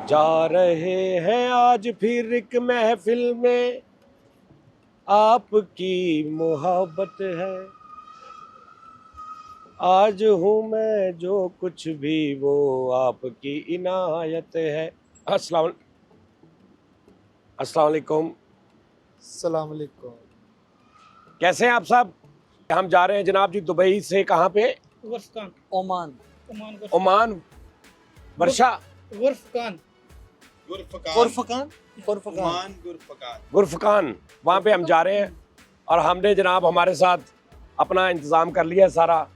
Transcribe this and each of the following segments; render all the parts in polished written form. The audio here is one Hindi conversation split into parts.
जा रहे हैं आज फिर एक महफिल में, आपकी मोहब्बत है। आज हूँ मैं जो कुछ भी वो आपकी इनायत है। अस्सलाम वालेकुम। अस्सलाम वालेकुम। कैसे हैं आप साहब? हम जा रहे हैं जनाब जी दुबई से कहाँ पे? ओमान। ओमान। वर्षा गुरफकान, वहाँ पे हम जा रहे हैं। और हमने जनाब हमारे साथ अपना इंतज़ाम कर लिया है सारा।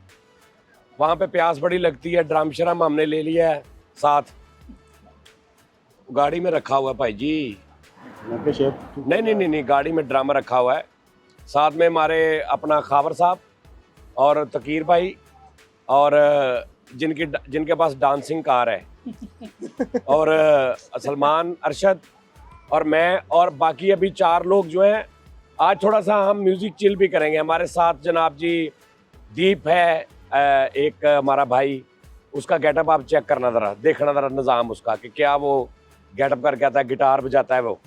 वहाँ पे प्यास बड़ी लगती है, ड्रम शरम हमने ले लिया है साथ, गाड़ी में रखा हुआ है भाई जी। नहीं, गाड़ी में ड्रम रखा हुआ है। साथ में हमारे अपना खावर साहब और तकीर भाई और जिनके पास डांसिंग कार है और सलमान, अरशद और मैं, और बाकी अभी 4 लोग जो हैं। आज थोड़ा सा हम म्यूज़िक चिल भी करेंगे। हमारे साथ जनाब जी दीप है, एक हमारा भाई, उसका गेटअप आप चेक करना ज़रा, देखना ज़रा निज़ाम उसका कि क्या वो गेटअप करके आता है, गिटार बजाता है वो,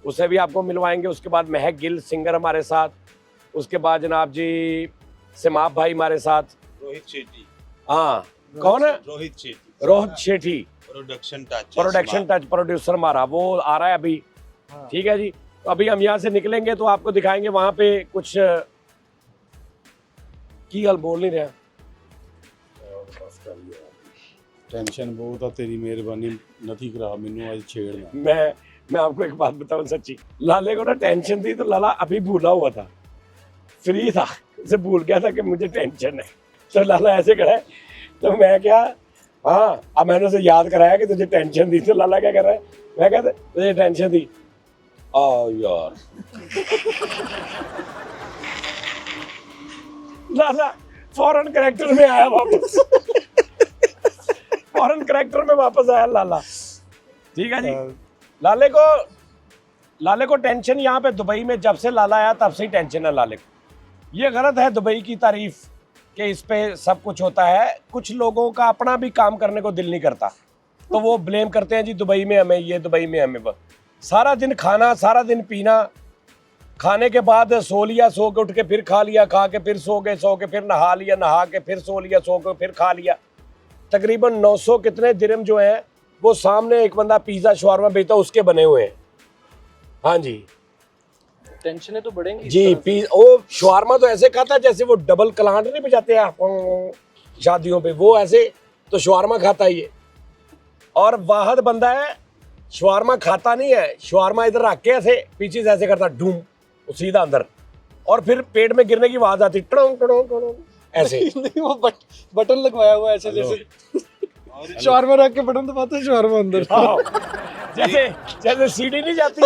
उसे भी आपको मिलवाएंगे। उसके बाद महक गिल सिंगर हमारे साथ। उसके बाद जनाब जी सिमाप भाई हमारे साथ। रोहित शेट्टी। हाँ, कौन है? Rohit Shetty. Production touch producer हमारा, वो आ रहा है अभी। ठीक है जी। तो अभी हम यहाँ से निकलेंगे तो आपको दिखाएंगे वहाँ पे कुछ की गल बोल नहीं रहा। टेंशन बहुत है, तेरी मेहरबानी नहीं करा मैनू आज छेड़ना। मैं आपको एक बात बताऊं सच्ची, लाले को ना टेंशन थी तो लाला अभी भूला हुआ था, फ्री था, उसे भूल गया था कि मुझे टेंशन है। तो लाला ऐसे खड़ा है तो मैं क्या, हाँ, अब मैंने उसे याद कराया कि तुझे टेंशन थी। तो लाला क्या कर रहा है, मैं कहता तुझे टेंशन थी, आ यार लाला फॉरेन कैरेक्टर में आया वापस। फॉरेन कैरेक्टर में वापस आया लाला। ठीक है जी। लाले को टेंशन यहाँ पे दुबई में जब से लाला आया तब से ही टेंशन है लाले को। ये गलत है दुबई की तारीफ कि इस पे सब कुछ होता है। कुछ लोगों का अपना भी काम करने को दिल नहीं करता तो वो ब्लेम करते हैं जी दुबई में हमें ये, दुबई में हमें। सारा दिन खाना, सारा दिन पीना, खाने के बाद सो लिया, सो के उठ के फिर खा लिया, खा के फिर सो गए, सो के फिर नहा लिया, नहा के फिर सो लिया, सो के फिर खा लिया। तकरीबन 900 कितने दिरहम जो हैं वो सामने एक बंदा पिज़्ज़ा शवारमा बेचता उसके बने हुए हैं। हाँ जी, टेंशनें तो बढ़ेंगी जी। वो शवारमा तो ऐसे खाता है जैसे वो डबल कलांट नहीं बजाते हैं शादियों पे, वो ऐसे तो शवारमा खाता है ये। और वाहद बंदा है, शवारमा खाता नहीं है, शवारमा इधर रख के ऐसे पीछे से ऐसे करता ढूम, सीधा अंदर, और फिर पेट में गिरने की आवाज आती टड़ों टड़ों टड़ों ऐसे। नहीं, वो बटन लगवाया हुआ है ऐसे, जैसे शवारमा रख के बटन दबाते हैं, शवारमा अंदर। जैसे सीडी नहीं जाती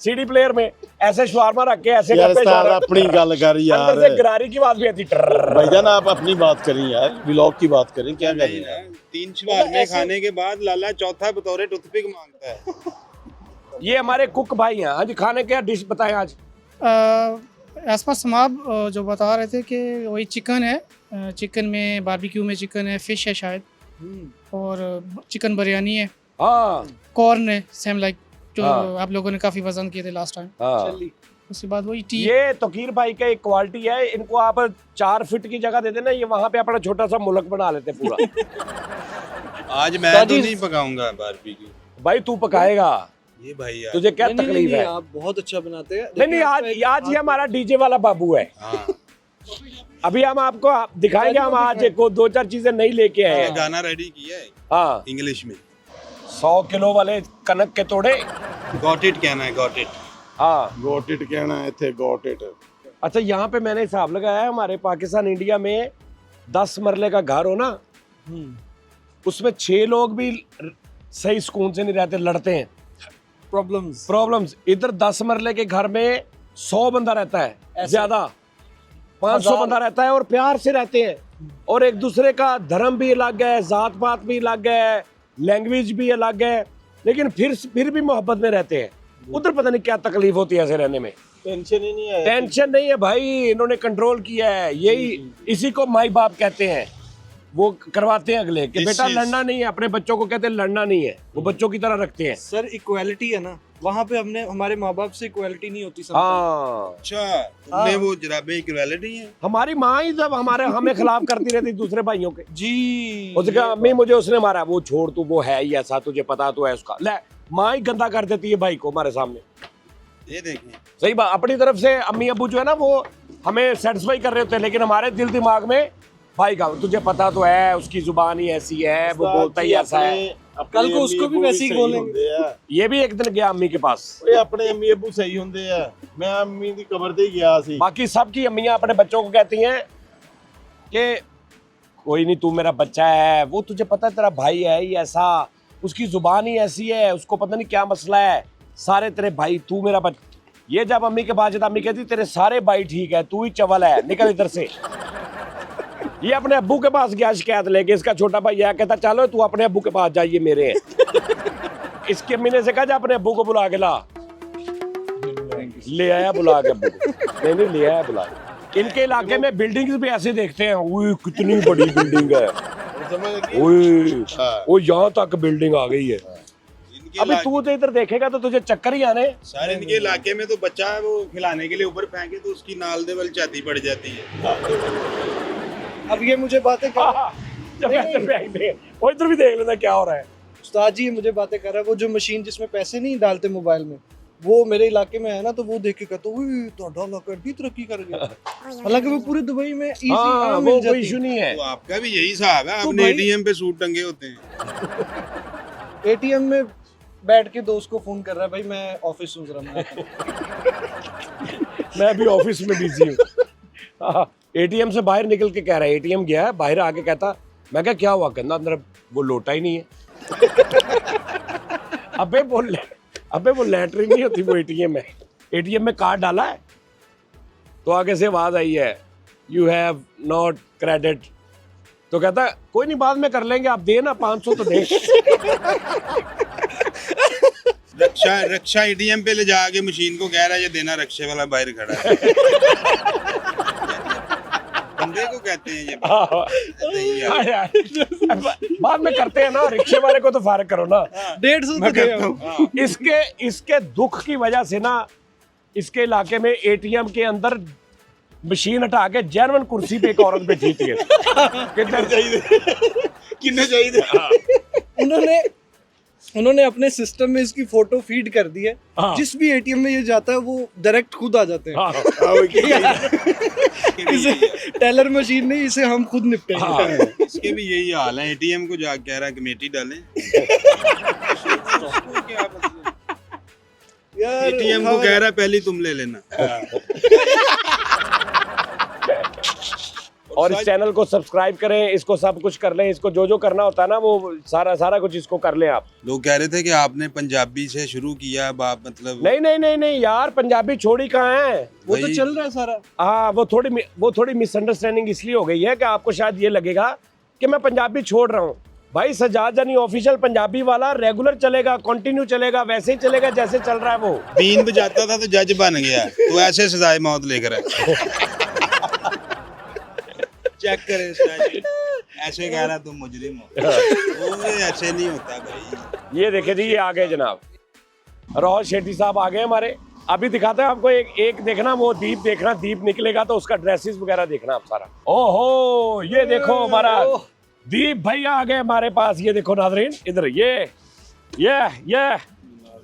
सीडी प्लेयर में, ऐसे शवारमा रख के ऐसे यार अपनी गल कर यार, अंदर से गरारी की आवाज भी आती। भाईजान आप अपनी बात करें यार, व्लॉग की बात करें, क्या कह रही है? 3 शवारमे खाने के बाद लाला चौथा बतौरे टूथपिक मांगता है। ये हमारे कुक भाई हैं। आज खाने क्या डिश बताएं आज? आसपास समाब जो बता रहे थे कि वही चिकन है, चिकन में बारबेक्यू में चिकन है, फिश है शायद, और चिकन बिरयानी है, हाँ, कॉर्न है, सेम लाइक जो हाँ। आप लोगों ने काफी पसंद किए थे लास्ट टाइम। हाँ। उसके बाद वही टी। ये तकीर भाई का एक क्वालिटी है, इनको आप 4 फीट की जगह दे देना, ये वहाँ पे अपना छोटा सा मुल्क बना लेते पूरा। आज मैं तो नहीं पकाऊंगा बारबेक्यू। भाई तू पकाएगा, ये भाई यार तुझे क्या तकलीफ है? आप बहुत अच्छा बनाते हैं। नहीं, आज ये हमारा डीजे वाला बाबू है। हाँ। अभी हम आपको दिखाएंगे। हम आज 2-4 चीजें नहीं लेके आए हैं। गाना रेडी किया है हाँ, इंग्लिश में। 100 किलो वाले कनक के तोड़े, गॉट इट कहना है, गॉट इट। हाँ, गॉट इट कहना है थे, गॉट इट। अच्छा, यहाँ पे मैंने हिसाब लगाया है, हमारे पाकिस्तान इंडिया में 10 मरले का घर हो ना, उसमें 6 लोग भी सही सुकून से नहीं रहते, लड़ते हैं, प्रॉब्लम्स। इधर 10 मरले के घर में 100 बंदा रहता है, ज्यादा 500 बंदा रहता है, और प्यार से रहते हैं, और एक दूसरे का धर्म भी अलग है, जात पात भी अलग है, लैंग्वेज भी अलग है, लेकिन फिर भी मोहब्बत में रहते हैं। उधर पता नहीं क्या तकलीफ होती है ऐसे रहने में। टेंशन ही नहीं है। टेंशन नहीं है भाई, इन्होंने कंट्रोल किया है। यही इसी को माई बाप कहते हैं। वो करवाते हैं अगले कि बेटा लड़ना नहीं है, अपने बच्चों को कहते हैं लड़ना नहीं है, वो बच्चों की तरह रखते हैं। सर इक्वालिटी है ना, वहाँ पे हमने हमारे माँ बाप से इक्वालिटी नहीं होती। हाँ अच्छा, तुमने वो जराबे इक्वालिटी है। हमारी माँ ही जब हमें खिलाफ करती रहती दूसरे भाइयों के। जी उसने कहा अम्मी मुझे उसने मारा, वो छोड़ तू, वो है ही ऐसा, तुझे पता तो है उसका। ले माँ ही गंदा कर देती है भाई को हमारे सामने। ये देखें, सही बात, अपनी तरफ से अम्मी अब्बू जो है ना वो हमें सेटिस्फाई कर रहे होते हैं, लेकिन हमारे दिल दिमाग में भाई का तुझे पता तो है, उसकी जुबान ही ऐसी है, वो बोलता ही ऐसा है। कल को उसको भी वैसे ही बोलेंगे। ये भी एक दिन गया अम्मी के पास। ਓਏ ਆਪਣੇ ਅੰਮੀ ਅੱਬੂ ਸਹੀ ਹੁੰਦੇ ਆ ਮੈਂ ਅੰਮੀ ਦੀ ਕਬਰ ਤੇ ਹੀ ਗਿਆ ਸੀ बाकी सबकी अम्मियां अपने बच्चों को कहती हैं कि कोई नहीं तू मेरा बच्चा है, वो तुझे पता है तेरा भाई है ही ऐसा, उसकी जुबान ही ऐसी है, उसको पता नहीं क्या मसला है, सारे तेरे भाई, तू मेरा बच्चा। ये जब अम्मी के पास जाता अम्मी कहती तेरे सारे भाई ठीक है, तू ही चवल है, निकल इधर से। ये अपने अब्बू के पास गया शिकायत लेके, इसका छोटा भाई है, कहता चलो तू अपने अब्बू के पास जाइए, मेरे हैं। इसकी अम्मी ने से कहा जा अपने अब्बू को बुला के ला, ले आया बुला के अब्बू को। नहीं ले आया बुला के। इनके इलाके में बिल्डिंग्स भी ऐसे देखते हैं, ओए कितनी बड़ी बिल्डिंग है, ਸਮਝ ਲੱਗੀ ओए ओ यहाँ तक बिल्डिंग आ गई है। इनके अभी तू तो इधर देखेगा तो तुझे चक्कर ही आने। सारे इनके इलाके में तो बच्चा है वो खिलाने के लिए ऊपर फेंके तो उसकी नाल दे बल छाती पड़ जाती है। अब ये मुझे बातें कर जब ऐसे फेंक दे, वो इधर भी देख लेना क्या हो रहा है। उस्ताद जी ये मुझे बातें कर रहा है, वो जो मशीन जिसमें पैसे नहीं डालते मोबाइल में, वो मेरे इलाके में है ना, तो वो देख के कहता है तो डॉलर कर दी तरक्की कर गया। हालांकि वो पूरे दुबई में इजी हाँ, आम वो मिल कोई जाती इशू है। नहीं है। तो आपका भी यही हिसाब है, तो अपने भाई- एटीएम पे सूट टंगे होते हैं। एटीएम में बैठ के दोस्त को फोन कर रहा है, भाई मैं ऑफिस सोच रहा हूँ। मैं भी ऑफिस में बिजी हूँ। एटीएम से बाहर निकल के कह रहा है, एटीएम गया है, बाहर आके कहता मैं क्या क्या हुआ, कहना अंदर वो लोटा ही नहीं है। अबे वो लैटरिन नहीं होती, वो एटीएम है। एटीएम में कार्ड डाला है तो आगे से आवाज आई है यू हैव नॉट क्रेडिट, तो कहता कोई नहीं बाद में कर लेंगे, आप दे ना 500 तो दे। रक्षा एटीएम पे ले जाके मशीन को कह रहा है ये देना, रक्षे वाला बाहर खड़ा है। बंदे को कहते हैं ये बाद में करते हैं ना, रिक्शे वाले को तो फारग करो ना। 150 मैं तो करता हूँ। इसके दुख की वजह से ना इसके इलाके में एटीएम के अंदर मशीन हटा के जेनवन कुर्सी पे एक औरत बैठी थी। कितना चाहिए उन्होंने अपने सिस्टम में इसकी फोटो फीड कर दी है। हाँ। जिस भी एटीएम में ये जाता है वो डायरेक्ट खुद आ जाते हैं। हाँ, इसे टेलर मशीन नहीं, इसे हम खुद निपटेंगे। हाँ। इसके भी यही हाल है, एटीएम को जा कह रहा है कमेटी डालें। क्या मतलब? यार एटीएम को कह रहा है पहले तुम ले लेना। और इस चैनल को सब्सक्राइब करें, इसको सब कुछ कर लें, इसको जो जो करना होता है ना वो सारा कुछ इसको कर लें आप। लोग कह रहे थे कि आपने पंजाबी से शुरू किया, अब आप मतलब नहीं यार, पंजाबी छोड़ी कहाँ है, वो तो भाई- चल रहा है सारा। हाँ वो थोड़ी मिसअंडरस्टैंडिंग इसलिए हो गई है कि आपको शायद ये लगेगा कि मैं पंजाबी छोड़ रहा हूँ। भाई सजाद जानी ऑफिशियल पंजाबी वाला रेगुलर चलेगा, कंटिन्यू चलेगा, वैसे ही चलेगा जैसे चल रहा है वो। बीन बजाता था तो जज बन गया, तो ऐसे सजाए मौत लेकर आए। चेक करें स्टाइल, ऐसे कह रहा तुम मुजरिम हो, वो ऐसे नहीं होता भाई। ये देखे जी, ये आ गए जनाब, राहुल शेट्टी साहब आ गए हमारे। अभी दिखाते हैं आपको, एक देखना, वो दीप देखना, दीप निकलेगा तो उसका ड्रेसेस वगैरह देखना आप सारा। ओहो ये देखो हमारा दीप भैया आ गए हमारे पास। ये देखो नाज़रीन इधर, ये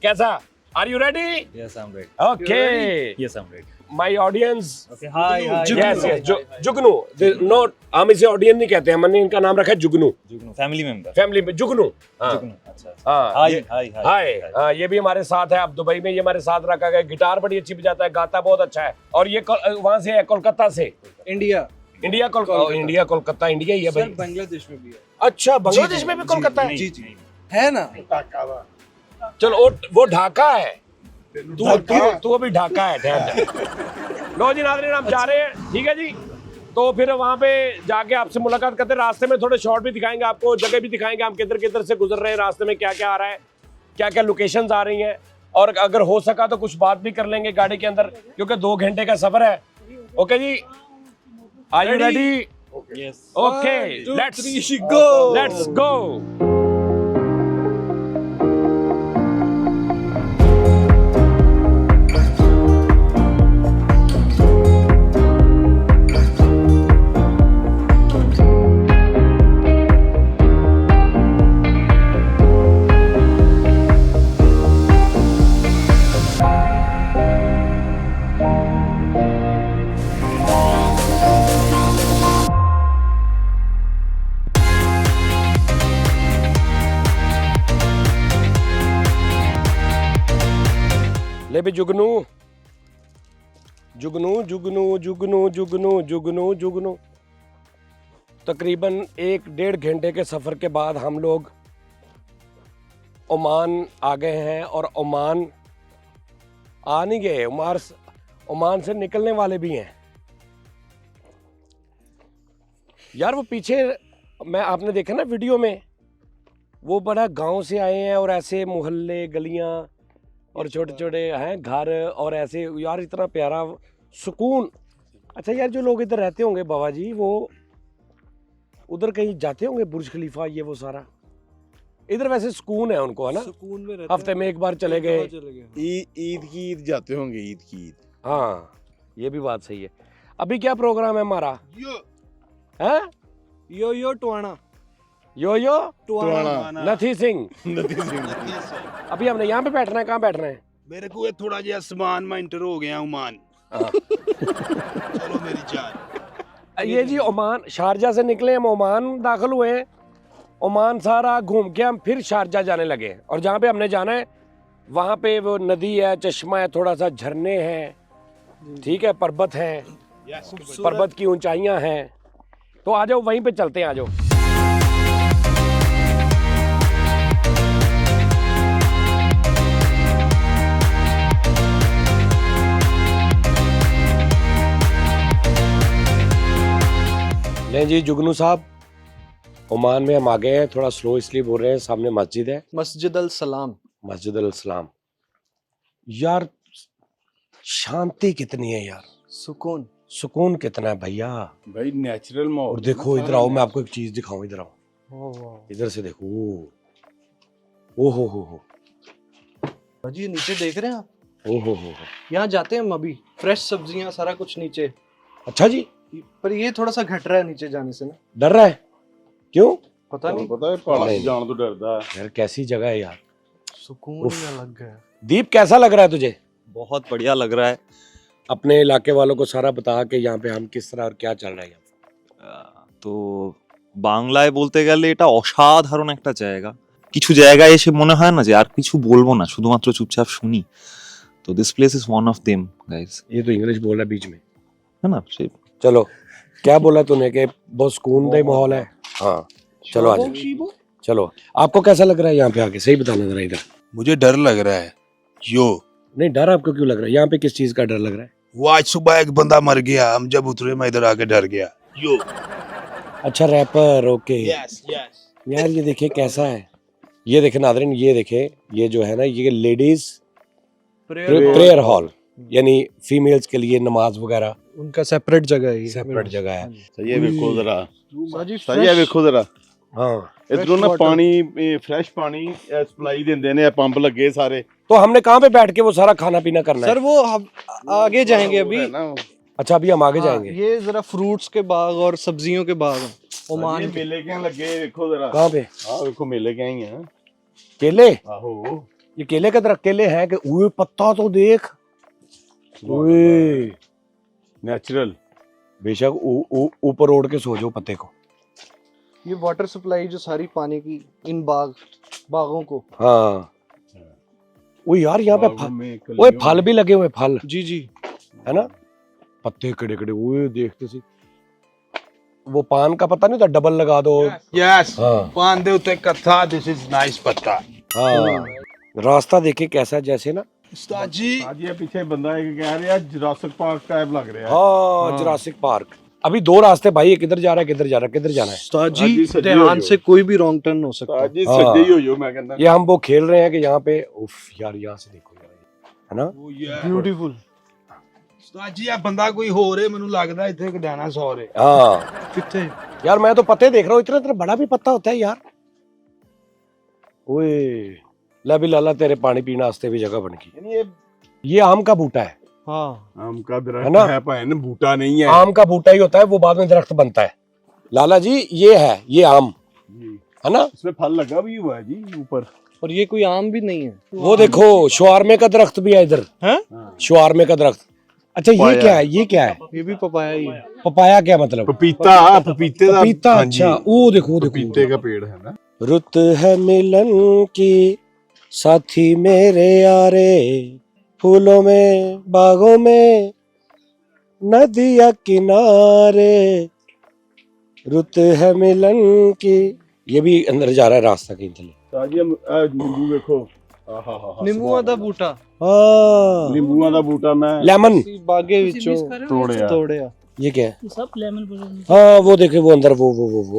कैसा, are you ready? Yes, I'm ready. Okay Yes, I'm ready. My audience. Okay, hi. Yes Jugnu, not हम इसे ऑडियंस नहीं कहते हैं, हमने इनका नाम रखा है जुगनू, Jugnu, family member. फैमिली में जुगनू। हाँ Jugnu, अच्छा। हाँ Hi, ये- hi. हाय हाँ, ये भी हमारे साथ है, अब दुबई में ये हमारे साथ रखा गया। गिटार बड़ी अच्छी बजाता है, गाता बहुत अच्छा है। और ये वहाँ से है, कोलकाता से। इंडिया इंडिया कोलकाता इंडिया ही है सर, भाई। बांग्लादेश में भी है। अच्छा बांग्लादेश में भी कोलकाता है? जी जी है ना। चलो वो ढाका है, तू अभी ढाका है, ठहर जा। लो जी नाज़रीन, हम जा रहे हैं, ठीक है जी। तो फिर वहाँ पे जाके आपसे मुलाकात करते हैं। रास्ते में थोड़े शॉर्ट भी दिखाएंगे आपको, जगह भी दिखाएंगे हम किधर किधर से गुजर रहे हैं, रास्ते में क्या क्या आ रहा है, क्या क्या लोकेशंस आ रही हैं। और अगर हो सका तो कुछ बात भी कर लेंगे गाड़ी के अंदर, क्योंकि 2 घंटे का सफर है। ओके जी, are you ready? Yes. Okay, 1 2 let's 3 go. Let's go. ले भी जुगनू जुगनू जुगनू जुगनू जुगनू जुगनू जुगनू। तकरीबन 1-1.5 घंटे के सफ़र के बाद हम लोग ओमान आ गए हैं, और ओमान आ नहीं गए, ओमान से निकलने वाले भी हैं यार। वो पीछे मैं आपने देखा ना वीडियो में, वो बड़ा गांव से आए हैं और ऐसे मोहल्ले गलियां और छोटे छोटे हैं घर, और ऐसे यार इतना प्यारा सुकून। अच्छा यार, जो लोग इधर रहते होंगे बाबा जी, वो उधर कहीं जाते होंगे, बुर्ज खलीफा ये वो सारा, इधर वैसे सुकून है उनको, है ना? सुकून में रहते हफ्ते में एक बार चले गए। ईद की ईद जाते होंगे, ईद की ईद। हाँ, ये भी बात सही है। अभी क्या प्रोग्राम है हमारा? हैं? यो टुआना यो यो टुआना। नथी सिंह। अभी हमने यहाँ पे बैठना है, कहाँ बैठना है? मेरे को ये थोड़ा जिहा आसमान में इंटर हो गया ओमान। हाँ। चलो मेरी जान। ये जी ओमान, शारजा से निकले हम, ओमान दाखिल हुए हैं। ओमान सारा घूम के हम फिर शारजा जाने लगे हैं, और जहाँ पे हमने जाना है वहाँ पे वो नदी है, चश्मा है, थोड़ा सा झरने हैं, ठीक है, पर्वत हैं, पर्वत की ऊंचाइयाँ हैं। तो आ जाओ, वहीं पे चलते हैं, आ जाओ। नहीं जी जुगनू साहब, ओमान में हम आ गए हैं। थोड़ा स्लो इसलिए बोल रहे हैं, सामने मस्जिद है, मस्जिद अल सलाम। मस्जिद अल सलाम। यार शांति कितनी है यार, सुकून सुकून कितना है भैया। भाई नेचुरल माहौल। और देखो इधर आओ, मैं आपको एक चीज दिखाऊं, इधर आओ, इधर से देखो। ओ हो जी, नीचे देख रहे हैं आप? ओ हो यहाँ जाते हैं हम अभी, फ्रेश सब्जियां सारा कुछ नीचे। अच्छा जी, पर ये थोड़ा सा घट रहा है नीचे जाने से ना। डर रहा है? क्यों? पता नहीं, पता है पहाड़ नहीं। से जान तो डरदा है। यार कैसी जगह है यार। सुकून उफ। ही अलग है। दीप कैसा लग रहा है तुझे? बहुत बढ़िया लग रहा है। अपने इलाके वालों को सारा बता के यहाँ पे हम किस तरह और क्या चल रहा है यहाँ। তো বাংলায় বলতে গেলে এটা অসাধারণ একটা জায়গা। কিছু জায়গায় এসে মনে হয় না যে আর কিছু বলবো না, শুধুমাত্র চুপচাপ শুনি। তো this place is one of them guys. ये तो इंग्लिश बोल रहा है बीच में, है ना? से चलो क्या बोला तूने कि बहुत सुकून का माहौल है? हाँ चलो आ जाओ, चलो। आपको कैसा लग रहा है यहाँ पे आके? सही बताना जरा इधर। मुझे डर लग रहा है। यो नहीं, डर आपको क्यों लग रहा है? यहाँ पे किस चीज का डर लग रहा है? वो आज सुबह एक बंदा मर गया, हम जब उतरे मैं इधर आके डर गया। यो अच्छा रैपर, ओके। Yes yes. यार ये देखिए कैसा है, ये देखे नादरीन, ये देखे, ये जो है ना, ये लेडीज प्रेयर हॉल, यानी फीमेल्स के लिए नमाज वगैरह, उनका सेपरेट जगह है ये। सेपरेट जगह है। सही है, वेखो जरा, साजी सही है, वेखो जरा। हाँ, इधरों ना water। पानी, फ्रेश पानी सप्लाई देंदे ने, पंप लगे सारे। तो हमने कहाँ पे बैठ के वो सारा खाना पीना करना सर है? वो हम आगे जाएंगे अभी। है ना, अच्छा अभी हम आगे हाँ, जाएंगे। ये जरा फ्रूट्स के बाग और सब्जियों के बाग हैं ये ओमान के। मेले के लगे, वेखो जरा। कहाँ पे? हाँ वेखो, मेले के ही हैं। केले? आहो, ये केले का दरख्त, केले हैं कि? ओए पत्ता तो देख, ओए नेचुरल। बेशक ऊपर ओढ़ के सो जाओ पत्ते को। ये वाटर सप्लाई जो सारी पानी की इन बागों को। हाँ ओ यार यहाँ पे बागों में कलियों ओए में। फल भी लगे हुए, फल जी जी। है ना, पत्ते कड़े कड़े, ओए देखते सी। वो पान का पत्ता नहीं था, डबल लगा दो। यस। हाँ पान दे उते कथा, दिस इज नाइस पत्ता। हाँ, रास्ता देखे कैसा, जैसे ना उस्ताद जी आज ये पीछे बंदा एक कह रहा है जुरासिक पार्क टाइप लग रहा है। हाँ जुरासिक पार्क। अभी 2 रास्ते भाई, ये किधर जा रहा है, किधर जा रहा है, किधर जाना है? उस्ताद हाँ जी, जी सज्जी ध्यान हो से कोई भी रॉन्ग टर्न हो सकता है। आज ही हाँ। सज्जे ही हो मैं कहता। ये हम वो खेल रहे हैं कि यहाँ पे, उफ यार यहाँ से देखो यार, है ना। ब्यूटीफुल। ਉਸਤਾਦ ਜੀ ਇਹ ਬੰਦਾ ਕੋਈ ਹੋਰ ਹੈ ਮੈਨੂੰ ਲੱਗਦਾ ਇੱਥੇ ਇੱਕ ਡਾਇਨਾਸੌਰ ਹੈ। हाँ कितने यार मैं तो पत्ते देख रहा हूँ, इतना इतना बड़ा भी पत्ता होता है यार। ओए ला भी लाला तेरे पानी पीने वास्ते भी जगह बन गई। ये आम का बूटा है। हाँ आम का है दरख्त ना? है भाई, बूटा नहीं है। आम का बूटा ही होता है, वो बाद में दरख्त बनता है। लाला जी ये है, ये आम जी। है ना। इसमें फल लगा भी हुआ है जी ऊपर। और ये कोई आम भी नहीं है। वो देखो शवारमे का दरख्त भी है इधर। हैं? शवारमे का दरख्त। अच्छा ये पपाया। क्या है, ये क्या है? ये भी पपाया ही है। पपाया क्या मतलब? पपीता, पपीते का। पपीता। हाँ जी, अच्छा वो देखो पपीते देखो। का पेड़ है ना। रुत है मिलन की साथी मेरे यारे, फूलों में बागों में नदिया किनारे, रुत है मिलन की। ये भी अंदर जा रहा है रास्ता कहीं चले। ताजी हम नींबू देखो। नींबूआ दा बूटा हाँ नींबूआ दा बूटा मैं लेमन। बागे विचों तोड़िया। तोड़िया। ये क्या है? सब लेमन हाँ वो देखे वो अंदर वो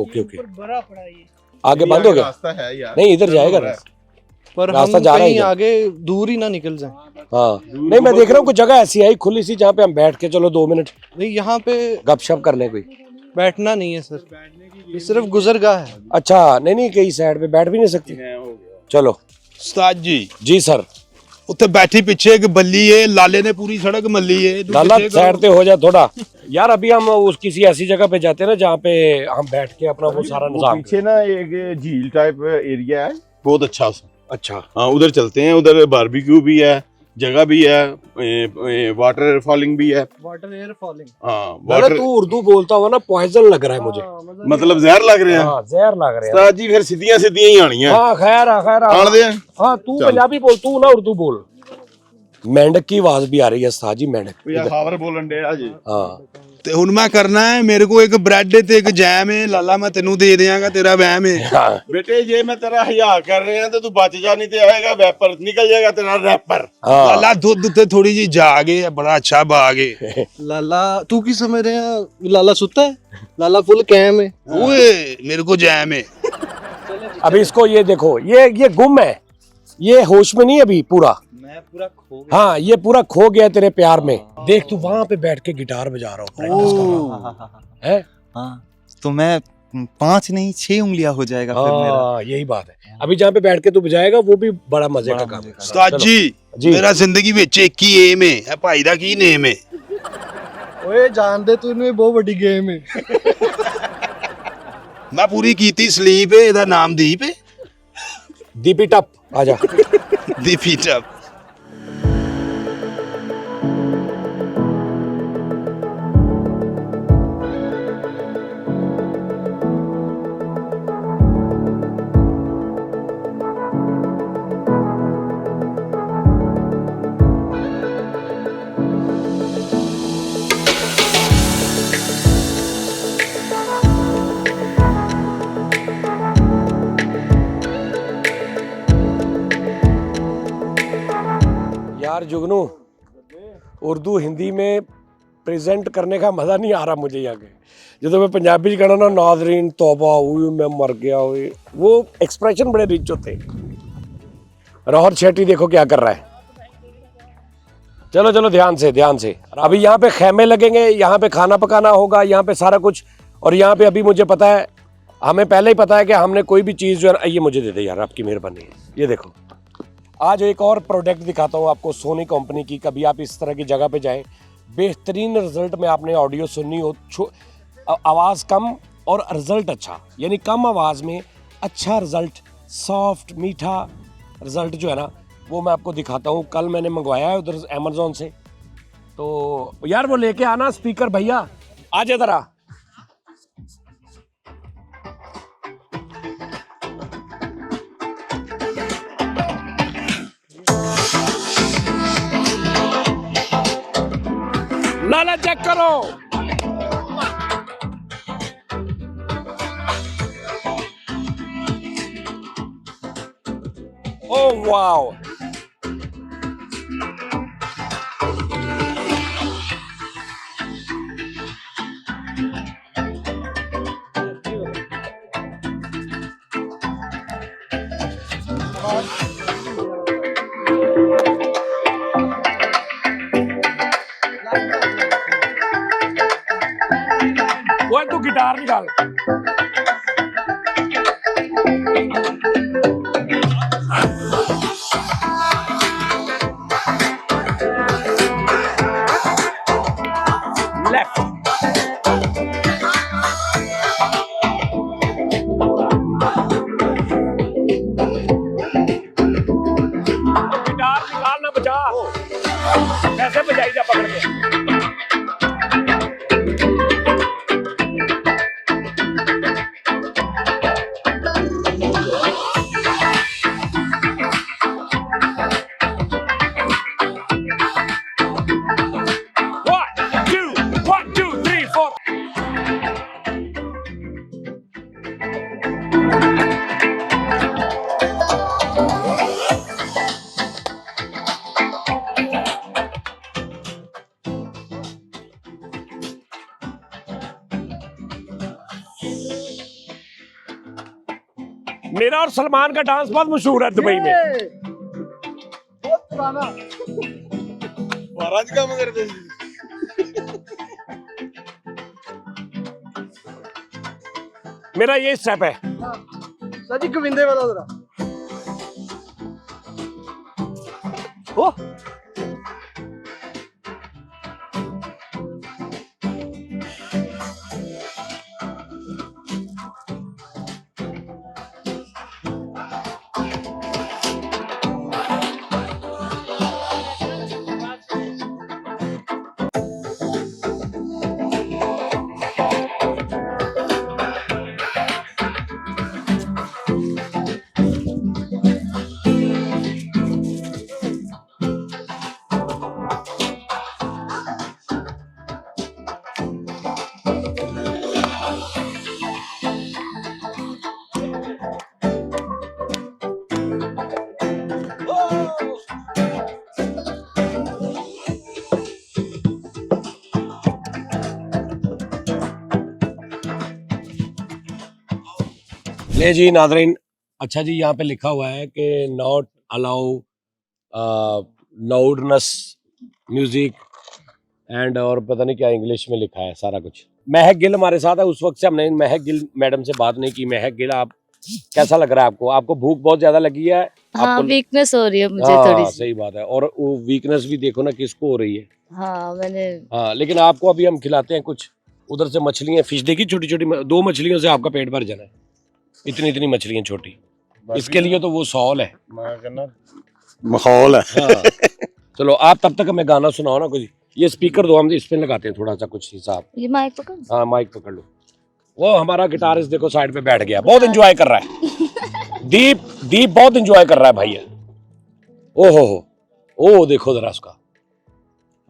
ओके ओके। बड़ा पड़ा ये। आगे बंद हो गया? रास्ता है यार। नहीं इधर जाएगा रास्ता। पर रास्ता हम जा रहा है कहीं इधर। आगे दूर ही ना निकल जाए। हाँ नहीं मैं देख रहा हूँ कुछ जगह ऐसी आई खुली सी जहाँ पे हम बैठ के चलो 2 मिनट नहीं यहाँ पे गपशप कर ले कोई। बैठना नहीं है सर, ये सिर्फ गुजरगाह है। अच्छा नहीं कहीं साइड पे बैठ भी नहीं सकती। चलो ਉਸਤਾਦ ਜੀ जी सर। ਉੱਥੇ ਬੈਠੀ ਪਿੱਛੇ ਇੱਕ ਬੱਲੀ ਏ ਲਾਲੇ ਨੇ ਪੂਰੀ सड़क मल्ली है। लाला साइड पे हो जा थोड़ा यार। अभी हम उस किसी ऐसी जगह पे जाते हैं ना जहाँ पे हम बैठ के अपना वो सारा वो निजाम। पीछे ना एक झील टाइप एरिया है, बहुत अच्छा सा। अच्छा हाँ उधर चलते हैं, उधर बारबेक्यू भी है, जगह भी है, वाटर फॉलिंग भी है। Water air falling. हाँ लाला वाटर तू उर्दू बोलता हुआ ना पॉइजन लग रहा है मुझे। मतलब जहर लग रहे हैं। हाँ जहर लग रहा है। उस्ताद जी फिर सीधियां सीधियां ही आनी है। हाँ खैर आन दे। हाँ तू चल। पंजाबी बोल, तू ना उर्दू बोल। मेंढक की आवाज भी आ रही है उस्ताद जी, मेंढक। यार हावर बोलन डे आज। हाँ ਤੇ ਹੁਣ ਮੈਂ ਕਰਨਾ ਹੈ ਮੇਰੇ ਕੋਲ ਇੱਕ ਬ੍ਰੈਡ ਤੇ ਇੱਕ ਜੈਮ ਹੈ ਲਾਲਾ ਮੈਂ ਤੈਨੂੰ ਦੇ ਦਿਆਂਗਾ ਤੇਰਾ ਵਹਿਮ ਹੈ। हाँ बेटे ये मैं तेरा हया कर रहे हैं तो तू बच जा, नहीं तो आएगा वैपर निकल जाएगा तेरा रैपर। हाँ ਲਾਲਾ ਦੁੱਧ ਤੇ ਥੋੜੀ ਜੀ ਜਾਗ ਹੈ ਬੜਾ ਅੱਛਾ ਬਾਗ ਹੈ। लाला तू की समझ रहे हैं? लाला सुता है, लाला फुल कैम है। ਓਏ ਮੇਰੇ ਕੋਲ ਜੈਮ ਹੈ। अभी इसको ये देखो, ये गुम है, ये होश में नहीं है अभी पूरा। मैं पूरा खो गया। हाँ ये पूरा खो गया तेरे प्यार में। देख तू वहां पे बैठ के गिटार बजा रहा हो, प्रैक्टिस कर रहा हो। है? हाँ तो मैं 5 नहीं 6 उंगलियां हो जाएगा फिर मेरा। हाँ यही बात है। अभी जहाँ पे बैठ के तू बजाएगा वो भी बड़ा मजे का बड़ा काम मजे है। का। ਉਸਤਾਦ ਜੀ जी। ਮੇਰਾ ਜ਼ਿੰਦਗੀ ਵਿੱਚ ਇੱਕ ਹੀ ਏਮ ਹੈ। ਇਹ ਭਾਈ ਦਾ ਕੀ ਨੇਮ ਹੈ? ओए जान दे तू, इनमें बहुत बड़ी गेम है। ਮੈਂ ਪੂਰੀ ਕੀਤੀ ਸਲੀਪ ਹੈ। ਇਹਦਾ ਨਾਮ ਦੀਪ ਹੈ। दीपी टप आजा। ਦੀਪੀ ਟਪ। यार जुगनू उर्दू हिंदी में प्रेजेंट करने का मज़ा नहीं आ रहा मुझे यहाँ के। जो मैं पंजाबी च कहना ना नाजरीन तौबा हुई मैं मर गया हुई, वो एक्सप्रेशन बड़े रिच होते हैं। राहुल शेट्टी देखो क्या कर रहा है। चलो चलो ध्यान से। अभी यहाँ पे खेमे लगेंगे, यहाँ पे खाना पकाना होगा, यहाँ पे सारा कुछ। और यहाँ पे अभी मुझे पता है, हमें पहले ही पता है कि हमने कोई भी चीज़ जो है, ये मुझे दे दे यार, आपकी मेहरबानी है। ये देखो आज एक और प्रोडक्ट दिखाता हूँ आपको सोनी कंपनी की। कभी आप इस तरह की जगह पे जाएं, बेहतरीन रिजल्ट में आपने ऑडियो सुननी हो, आवाज़ कम और रिजल्ट अच्छा, यानी कम आवाज़ में अच्छा रिजल्ट, सॉफ्ट मीठा रिजल्ट जो है ना, वो मैं आपको दिखाता हूँ। कल मैंने मंगवाया है उधर अमेज़ॉन से। तो यार वो लेके आना स्पीकर भैया, आज इधर आ। लाला चेक करो। ओह वाओ, गिटार निकाल। लेफ्ट। गिटार निकालना बचा, कैसे बजाई जा पकड़ के। One, two, three, four. मेरा और सलमान का डांस बहुत मशहूर है दुबई में। बहुत पुराना। महाराज काम करते हैं। मेरा ये स्टेप है। सजी गोविंदे वाला जरा। ओ ले जी नादरीन, अच्छा जी यहाँ पे लिखा हुआ है कि not allow loudness music and और पता नहीं क्या इंग्लिश में लिखा है सारा कुछ। महक गिल हमारे साथ है। उस वक्त से हमने महक गिल मैडम से बात नहीं की। महक गिल, आप कैसा लग रहा है आपको? आपको भूख बहुत ज्यादा लगी है? हाँ, आपको वीकनेस हो रही है मुझे हाँ, थोड़ी सी। सही बात है। और वो वीकनेस भी देखो ना किसको हो रही है। हाँ मैंने हाँ, लेकिन आपको अभी हम खिलाते हैं कुछ। उधर से मछलियाँ, फिश देखी छोटी छोटी, 2 मछलियों से आपका पेट भर जाना है। इतनी इतनी मछलियाँ छोटी। इसके लिए तो वो सॉल है, मैं कहना माहौल है। हाँ। चलो आप तब तक हमें गाना सुनाओ ना कुछ। ये स्पीकर दो, हम इस पे लगाते हैं थोड़ा सा कुछ हिसाब। ये माइक पकड़। हाँ माइक पकड़ लो। वो हमारा गिटारिस्ट देखो साइड पे बैठ गया, बहुत एंजॉय कर रहा है। दीप बहुत एंजॉय कर रहा है भैया। ओहो ओ देखो जरा उसका,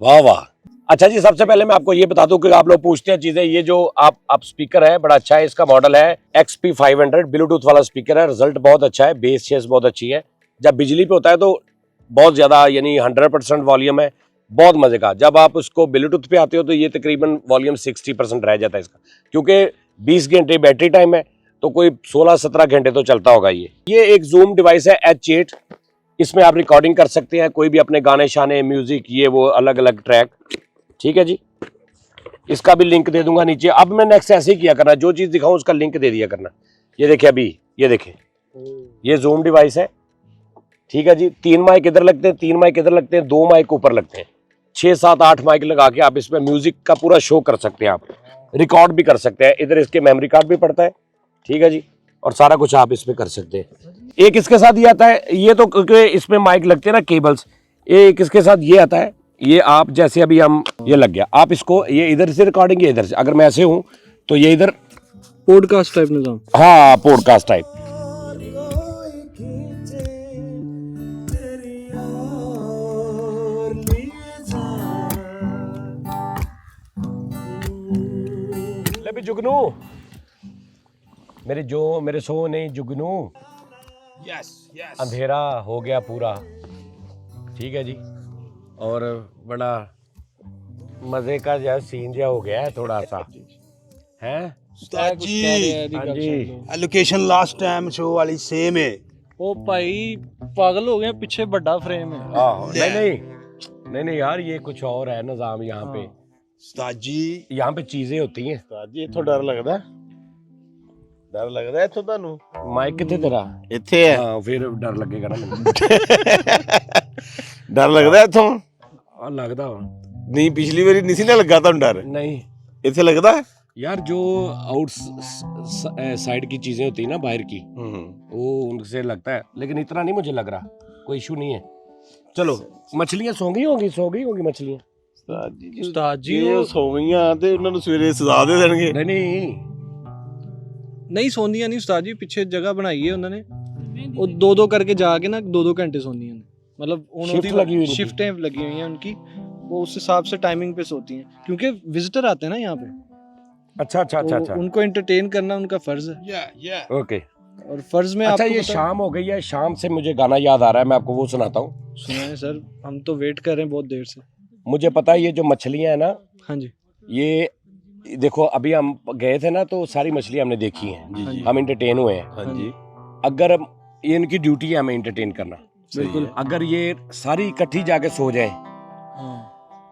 वाह वाह। अच्छा जी, सबसे पहले मैं आपको ये बता दूं कि आप लोग पूछते हैं चीजें। ये जो आप स्पीकर है बड़ा अच्छा है। इसका मॉडल है XP500, ब्लूटूथ वाला स्पीकर है। रिजल्ट बहुत अच्छा है, बेस शेस बहुत अच्छी है। जब बिजली पे होता है तो बहुत ज्यादा, यानी 100% वॉल्यूम है, बहुत मजे का। जब आप उसको ब्लूटूथ पे आते हो तो ये तकरीबन वॉल्यूम 60% रह जाता है इसका, क्योंकि 20 घंटे बैटरी टाइम है तो कोई 16-17 घंटे तो चलता होगा। ये एक जूम डिवाइस है H8। इसमें आप रिकॉर्डिंग कर सकते हैं कोई भी अपने गाने शाने, म्यूजिक, ये वो अलग अलग ट्रैक। ठीक है जी, इसका भी लिंक दे दूंगा नीचे। अब मैं नेक्स्ट ऐसे ही किया करना, जो चीज दिखाऊं उसका लिंक दे दिया करना। ये देखिए अभी, ये देखिए, ये जूम डिवाइस है। ठीक है जी, 3 माइक इधर लगते हैं, 3 माइक इधर लगते हैं, 2 माइक ऊपर लगते हैं। 6, 7, 8 माइक लगा के आप इसमें म्यूजिक का पूरा शो कर सकते हैं। आप रिकॉर्ड भी कर सकते हैं। इधर इसके मेमोरी कार्ड भी पड़ता है। ठीक है जी, और सारा कुछ आप इसमें कर सकते हैं। एक इसके साथ ये आता है, ये तो क्योंकि इसमें माइक लगते हैं ना, केबल्स। एक इसके साथ ये आता है, ये आप जैसे अभी हम, ये लग गया, आप इसको ये इधर से रिकॉर्डिंग, ये इधर से, अगर मैं ऐसे हूँ तो ये इधर पॉडकास्ट टाइप निजाम। हाँ पॉडकास्ट टाइप। ले भी जुगनू, मेरे सोने जुगनू, यस यस। अंधेरा हो गया पूरा। ठीक है जी, और बड़ा मजे का जो सीन जो हो गया है थोड़ा सा है। उस्ताद जी, हाँ जी, लोकेशन लास्ट टाइम शो वाली सेम है। ओ भाई पागल हो गए, पीछे बड़ा फ्रेम है। नहीं यार, ये कुछ और है निजाम यहाँ पे। उस्ताद जी यहाँ पे चीजें होती हैं। ਉਸਤਾਦ ਜੀ ਇੱਥੋਂ ਡਰ ਲੱਗਦਾ ਡਰ ਲੱਗਦਾ ਇੱਥੋਂ ਤੁਹਾਨੂੰ माइक कितने तेरा? ਇੱਥੇ ਹੈ हाँ फिर डर लगेगा ना मुझे। ਡਰ ਲੱਗਦਾ ਇੱਥੋਂ हाँ लगता हो। ਨਹੀਂ ਪਿਛਲੀ ਵਾਰੀ ਨਹੀਂ ਸੀ ਨਾ ਲੱਗਾ ਤੁਹਾਨੂੰ ਡਰ नहीं ਇੱਥੇ ਲੱਗਦਾ यार, जो आउट साइड की चीजें होती है ना, बाहर की, ਹੂੰ वो उनसे लगता है, लेकिन इतना नहीं मुझे लग रहा, कोई इशू नहीं है। चलो, मछलियाँ सो गई होंगी मछलियाँ। उस्ताद जी ਜੇ ਉਹ ਸੌ ਗਈਆਂ ਤੇ ਉਹਨਾਂ ਨੂੰ ਸਵੇਰੇ ਸਜ਼ਾ ਦੇ ਦੇਣਗੇ नहीं नहीं, नहीं सोंदियां नहीं उस्ताद जी, पीछे जगह बनाई है उन्होंने, वो दो करके जाके ना 2 घंटे सोंदियां ने, मतलब Shift लगी हुई इनकी। शिफ्टें लगी हुई हैं उनकी, वो उस हिसाब से टाइमिंग पे सोती हैं, क्योंकि विजिटर आते हैं ना यहाँ पे। अच्छा अच्छा अच्छा तो अच्छा, उनको एंटरटेन करना उनका फर्ज है, ओके। और फर्ज में अच्छा, आपको ये पता है- शाम हो गई है, शाम से मुझे गाना याद आ रहा है, मैं आपको वो सुनाता हूँ। सुना है सर, हम तो वेट कर रहे हैं बहुत देर से। मुझे पता है ये जो मछलियाँ हैं ना, हाँ जी, ये देखो, अभी हम गए थे ना तो सारी मछलियाँ हमने देखी हैं, ਜੀ ਜੀ हम इंटरटेन हुए हैं। ਹਾਂਜੀ अगर ये इनकी ड्यूटी है हमें इंटरटेन करना, बिल्कुल। अगर ये सारी इकट्ठी जाके सो जाए हाँ,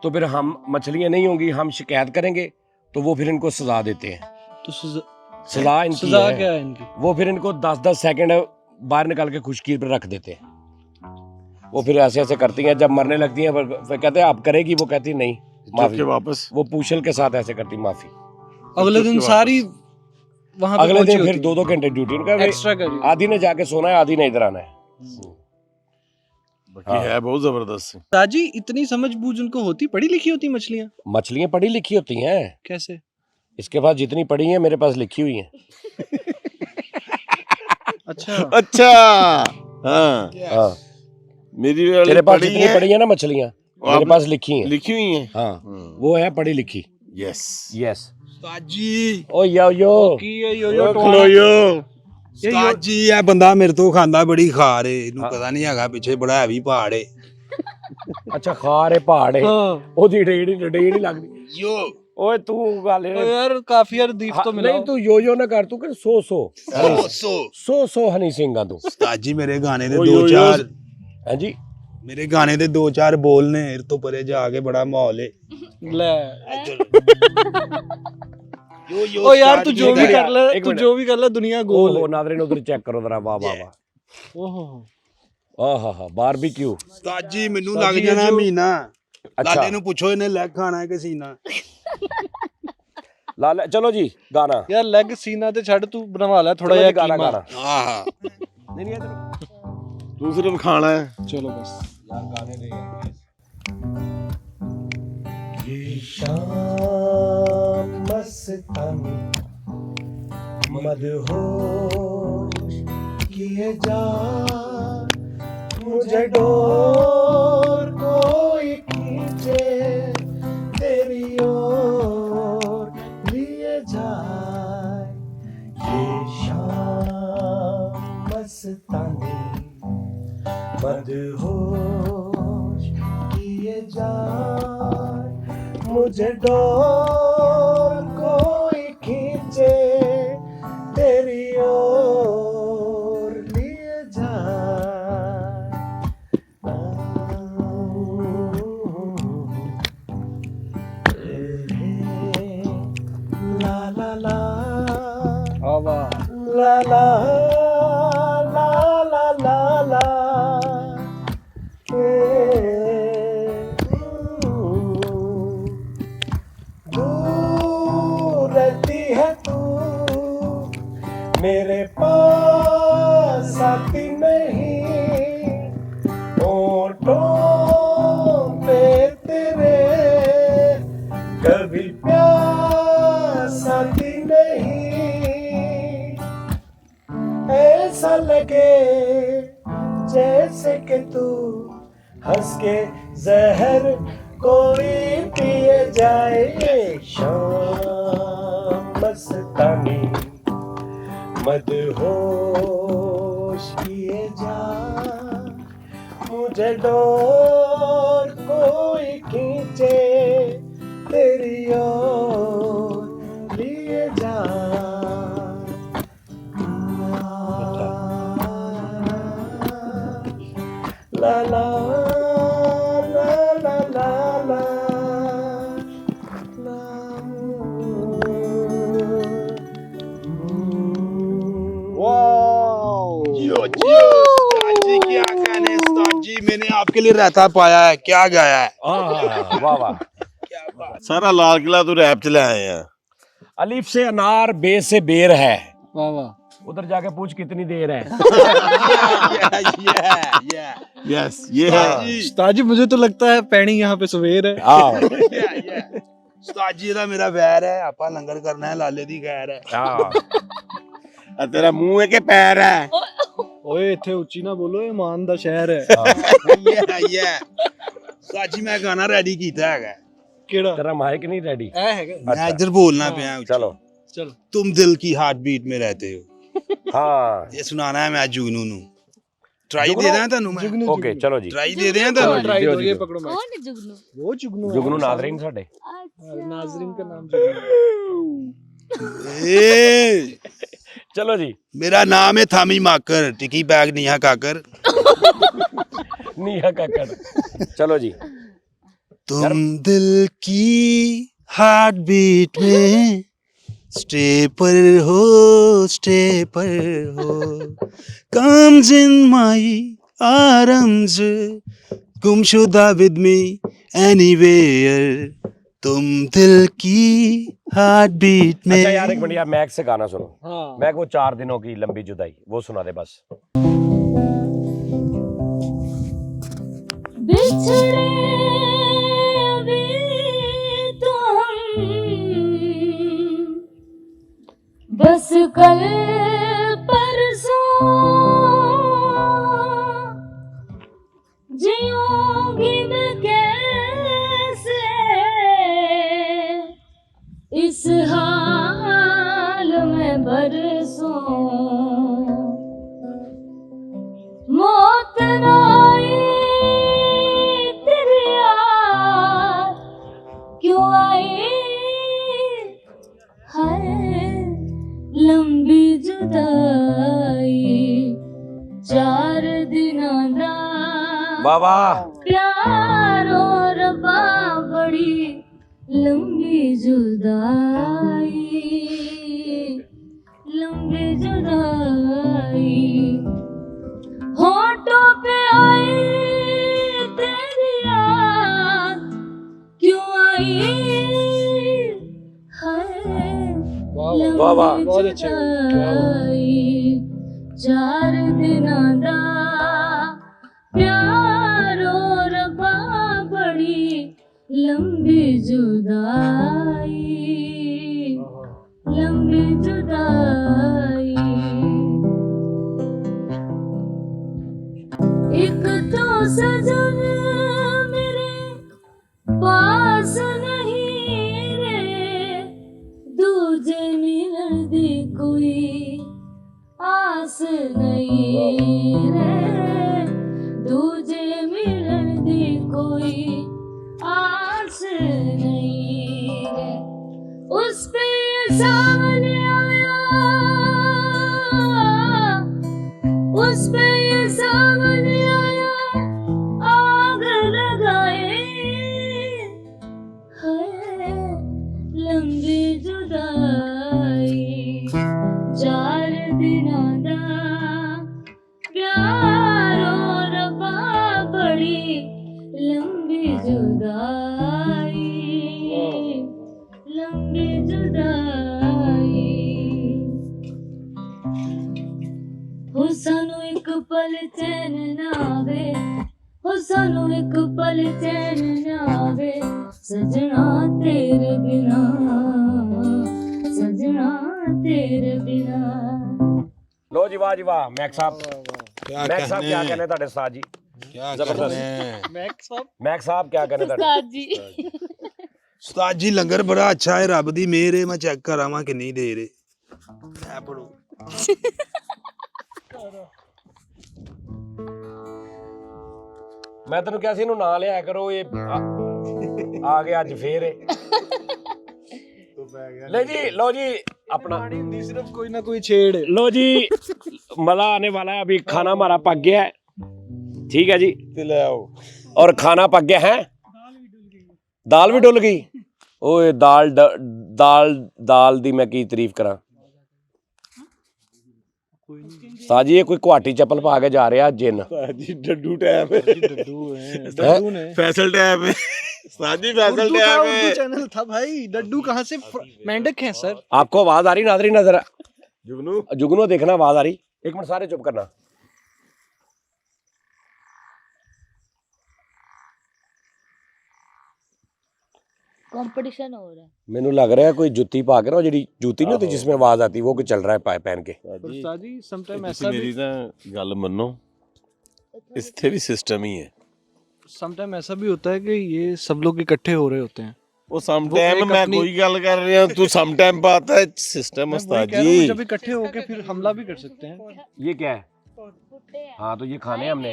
तो फिर हम मछलियाँ नहीं होंगी, हम शिकायत करेंगे तो वो फिर इनको सजा देते हैं। तो सजा इनकी सजा है, क्या है इनकी? वो फिर इनको 10-10 सेकंड बाहर निकाल के खुशकी पर रख देते हैं। वो फिर ऐसे ऐसे करती हैं, जब मरने लगती हैं फिर कहते हैं आप करेगी, वो कहती नहीं माफी, के वापस वो पूछल के साथ ऐसे करती माफी। अगले दिन सारी वहाँ पे अगले पहुंची दिन फिर होती हैं। 2-2 घंटे ड्यूटी उनका, एक्स्ट्रा करी। आधी ने जाके सोना है, आधी ने इधर आना है। बाकी है बहुत जबरदस्त उस्ताद जी इतनी समझ बूझ उनको होती, पढ़ी लिखी होती मछलियाँ? मछलियाँ पढ़ी लिखी होती हैं, कैसे? इसके पास जितनी पढ़ी हैं मेरे पास लिखी हुई हैं। अच्छा, अच्छा हाँ हाँ, मेरी वाली तेरे पास पढ़ी जितनी है पढ़ी है ना मछलियाँ, मेरे आप- पास लिखी हैं। लिखी हुई है हाँ, वो है पढ़ी लिखी। Yes yes. उस्ताद जी ओ यो की यो खलोयो उस्ताद जी ਇਹ ਬੰਦਾ ਮੇਰੇ ਤੋਂ ਖਾਂਦਾ ਬੜੀ ਖਾਰ ਏ ਇਹਨੂੰ ਹਾਂ। ਪਤਾ ਨਹੀਂ ਹੈਗਾ ਪਿੱਛੇ ਬੜਾ ਹੈਵੀ ਪਹਾੜ ਏ अच्छा खा रे पहाड़ है, हाँ। ओदी डेढ़ी लगदी। ਯੋ ओए तू गल तो यार काफी यार दीप तो मिला। नहीं, तू यो ना कर, तू कर सो ਸੋ हनी सिंह तू। ਉਸਤਾਦ ਜੀ ਮੇਰੇ ਗਾਣੇ ਦੇ ਓਏ, ਦੋ ਓਏ, ਚਾਰ हैं जी, ਮੇਰੇ ਗਾਣੇ ਦੇ ਦੋ ਚਾਰ ਬੋਲ ਨੇ ਇਹ ਤੋਂ ਪਰੇ ਜਾ ਕੇ ਬੜਾ ਮਾਹੌਲ ਏ ले यो यो ओ यार तू उस्ताद जो जी भी का- कर ले, एक तू मिनट। जो भी कर ले, दुनिया गोल ओहो है। नादरीन उधर चेक करो जरा, वाह वाह वाह, ओहो आहा बारबेक्यू। ਉਸਤਾਦ ਜੀ ਮੈਨੂੰ ਉਸਤਾਦ ਲੱਗ ਜੀ ਜਾਣਾ ਜੋ- ਮਹੀਨਾ अच्छा ਲਾਲੇ ਨੂੰ ਪੁੱਛੋ ਇਹਨੇ ਲੈਗ ਖਾਣਾ ਹੈ ਕਿ ਸੀਨਾ लाल, चलो जी गाना। यार लेग सीना ते छड़, तू बनवा ले थोड़ा चलो या जी, गाना कीमा। गाना। ਆਹਾ नहीं नहीं इधर तू सिर्फ खाना है चलो बस। यार गाने दे ये शाम मस्तानी मदहोश किए जा, मुझे डोर कोई खींचे तेरी ओर लिए जाए। ये शाम मस्तानी मदहोश किए जाए, मुझे डोर कोई खींचे तेरी ओर लिए जाए। ला ला ला हवा ला ला ला ला ला ला दूर रहती है तू मेरे पास आती नहीं, होठों पे तेरे कभी प्यास आती नहीं। ऐसा लगे जैसे कि तू हंस के जहर कोई पिए जाए। शाम मस्तानी मदहोश किए जा, मुझे डोर कोई खींचे तेरी ओर लिए जा। ला ला ला ला ला ला उस्ताद जी क्या कहने उस्ताद जी, मैंने आपके लिए रहता पाया है, क्या गाया है। हाँ वाह वाह। सारा लाल किला तो रैप च ले आए हैं। अलीफ से अनार, बे से बेर है, वाह वाह। उधर जाके पूछ कितनी देर है। यस ये है। उस्ताद जी मुझे तो लगता है पैणी यहाँ पे सवेर है। हाँ उस्ताद जी दा मेरा वैर है, आपा लंगर करना है, लाले दी खैर है। हाँ आ तेरा मुंह है कि पैर है? ओए इथे उच्ची ना बोलो, ये मान दा शहर है। उस्ताद जी मैं गाना रेडी कीता है। केड़ा तेरा माइक नहीं रेडी? ऐ हैगा। मैं इधर बोलना पे आया। चलो चल तुम दिल की हार्ट बीट में रहते हो, हाँ ये सुनाना है मैं जुगनू नु। ट्राई दे रहा ਤੁਹਾਨੂੰ मैं। जुगनू ओके चलो जी। ट्राई दे रहा चलो ਤੁਹਾਨੂੰ। ट्राई दियो दो, जी, ये दियो। पकड़ो मैं। कौन है जुगनू? वो जुगनू है। जुगनू नाजरीन साडे। नाजरीन का नाम जुगनू। ए चलो जी। मेरा नाम है थामी माकर, टिकी बैग निहा काकर। नीहा काकड़। चलो जी। तुम दिल की हार्ट बीट में स्टे पर हो, स्टे पर हो। Comes in my arms, गुमशुदा with me anywhere। तुम दिल की हार्ट बीट में। अच्छा यार एक मिनट यार, मैक से गाना सुनो। हाँ मैक वो 4 दिनों की लंबी जुदाई वो सुना दे बस। बिछड़े अभी तो हम, बस कल परसों जियोगी मैं कैसे इस हाल में बरसों। मौत ना आई तेरी याद क्यों आई है, लंबी जुदाई 4 दिनों दा वाह वाह। प्यार और बड़ी लंबी जुदाई, लंबी जुदाई। होठों पे आई तेरी याद क्यों आई है, वाह वाह। बहुत अच्छे। क्या बात। 4 दिनों दा प्यार और बड़ी लंबी जुदाई, लंबी जुदाई। एक तो सजन मेरे पास नहीं रे, दूजे मिलन दी कोई आस नहीं रे, दूजे मिलन दी कोई आस नहीं रे। उस पे सामने आया, उस पे सामने आया, आग लगाए है, लंबी जुदाई। 4 दिनों दा प्यार और बड़ी लंबी जुदाई, लंबी जुदाई। हो सानू एक पल चैन ना आवे, हो सानू एक पल चैन ना आवे, सजना तेरे बिना, सजना तेरे बिना। लो जी वाह जी वाह। मैक साहब, क्या मैक साहब क्या कहने ਤੁਹਾਡੇ ਉਸਤਾਦ ਜੀ? क्या जबरदस्त। कहने। मैक साहब मैक साहब क्या कहने ਤੁਹਾਡੇ? उस्ताद जी उस्ताद जी लंगर बड़ा अच्छा है, रब दी मेहर है। मैं चेक करावां कि नहीं दे रहे। ऐ पढ़ो। ਮੈਂ ਤੈਨੂੰ ਕਿਹਾ ਸੀ ਇਹਨੂੰ ਨਾ ਲਿਆ ਕਰੋ, ਇਹ ਆ ਗਿਆ ਅੱਜ ਫੇਰ ਇਹ। ले जी लो जी अपना कहानी हिंदी सिर्फ कोई ना कोई छेड़। लो जी मला आने वाला है, अभी खाना हमारा पक गया है, ठीक है जी, ले आओ। और खाना पक गया है। दाल भी डुल गई। ओए दाल दाल दाल दी मैं की तारीफ करा। उस्ताद जी ये कोई गुवाहाटी चप्पल पा के जा रहा जिन जी डड्डू टैप है, डड्डू ने फैसल टैप है साजी, फैसल उर्दू टैप उर्दू है। चैनल था भाई। डड्डू कहाँ से? मेंढक है सर। आपको आवाज आ रही नादरी नजर? जुगनू जुगनू देखना आवाज आ रही? एक मिनट सारे चुप करना। कंपटीशन हो रहा है। ਮੈਨੂੰ ਲੱਗ ਰਿਹਾ ਕੋਈ ਜੁੱਤੀ ਪਾ ਕੇ ਨਾ, ਉਹ ਜਿਹੜੀ ਜੁੱਤੀ ਨਹੀਂ ਹੁੰਦੀ ਜਿਸमें आवाज आती है, वो कुछ चल रहा है पहन के। उस्ताद जी समटाइम ऐसा ਤੁਸੀਂ ਮੇਰੀ भी ਤਾਂ ਗੱਲ ਮੰਨੋ, ਇੱਥੇ ਵੀ ਸਿਸਟਮ ਹੀ ਹੈ। समटाइम ऐसा भी होता है कि ये सब लोग इकट्ठे हो रहे होते हैं। ਉਹ ਸਮ ਟਾਈਮ ਮੈਂ ਕੋਈ ਗੱਲ ਕਰ ਰਿਹਾ, ਤੂੰ ਸਮ ਟਾਈਮ ਪਾਤਾ ਹੈ सिस्टम मैं वही उस्ताद कह रहा हूँ, जी। जब इकट्ठे होके फिर हमला भी कर सकते हैं। ये क्या है? हाँ तो ये खाने हमने।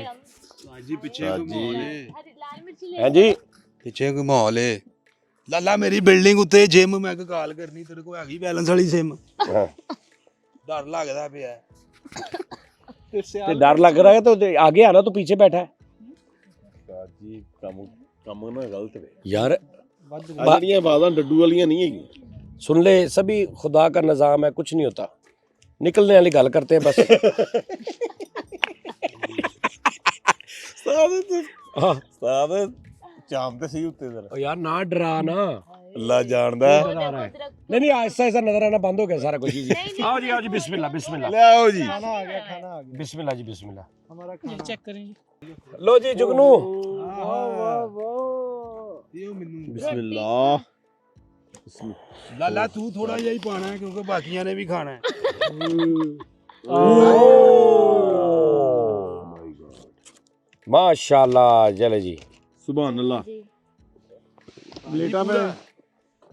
जी पीछे कोई माहौल है, लाल मिर्ची ले हैं जी? ਪਿੱਛੇ ਕੋਈ ਮਾਹੌਲ ਹੈ। ਲਾਲਾ ਮੇਰੀ ਬਿਲਡਿੰਗ ਉੱਤੇ ਜਿਮ ਮੈਂ ਕਿ ਕਾਲ ਕਰਨੀ, ਤੇਰੇ ਕੋਲ ਹੈਗੀ ਬੈਲੈਂਸ ਵਾਲੀ ਸਿਮ? हाँ। ਡਰ ਲੱਗਦਾ ਪਿਆ। तो डर लग रहा है तो आगे आना, तो पीछे बैठा है ਉਸਤਾਦ ਜੀ ਕੰਮ ਨਾ ਗਲਤ ਵੇ यार। ਆ ਜਿਹੜੀਆਂ ਆਵਾਜ਼ਾਂ ਡੱਡੂ ਵਾਲੀਆਂ ਨਹੀਂ ਹੈਗੀਆਂ। सुन ले, सभी खुदा का निज़ाम है, कुछ नहीं होता। निकलने वाली गल करते हैं बस। हाँ ਉਸਤਾਦ ਚਾਮ ਤੇ ਸਹੀ ਉੱਤੇ ਜ਼ਰਾ और यार ना डरा ना। ਅੱਲਾ ਜਾਣਦਾ। नहीं नहीं आहिस्ता आहिस्ता नजर आना बंद हो गया सारा कुछ। जी आओ जी बिस्मिल्लाह बिस्मिल्लाह ਲਿਆਓ ਜੀ। खाना आ गया, खाना आ गया बिस्मिल्लाह जी बिस्मिल्लाह। हमारा खाना। चेक करें जी। लो जी जुगनू। ਇਹ ਮੈਨੂੰ ਬਿਸਮਿल्लाह। ਲਾਲਾ ਤੂੰ ਥੋੜਾ ਜਿਹਾ ਹੀ ਪਾਣਾ ਹੈ, ਕਿਉਂਕਿ ਬਾਕੀਆਂ ਨੇ ਵੀ ਖਾਣਾ ਹੈ। माशाल्लाह चले जी। ਸੁਭਾਨ ਅੱਲਾਹ। जी ਪਲੇਟਾਂ ਮੈਂ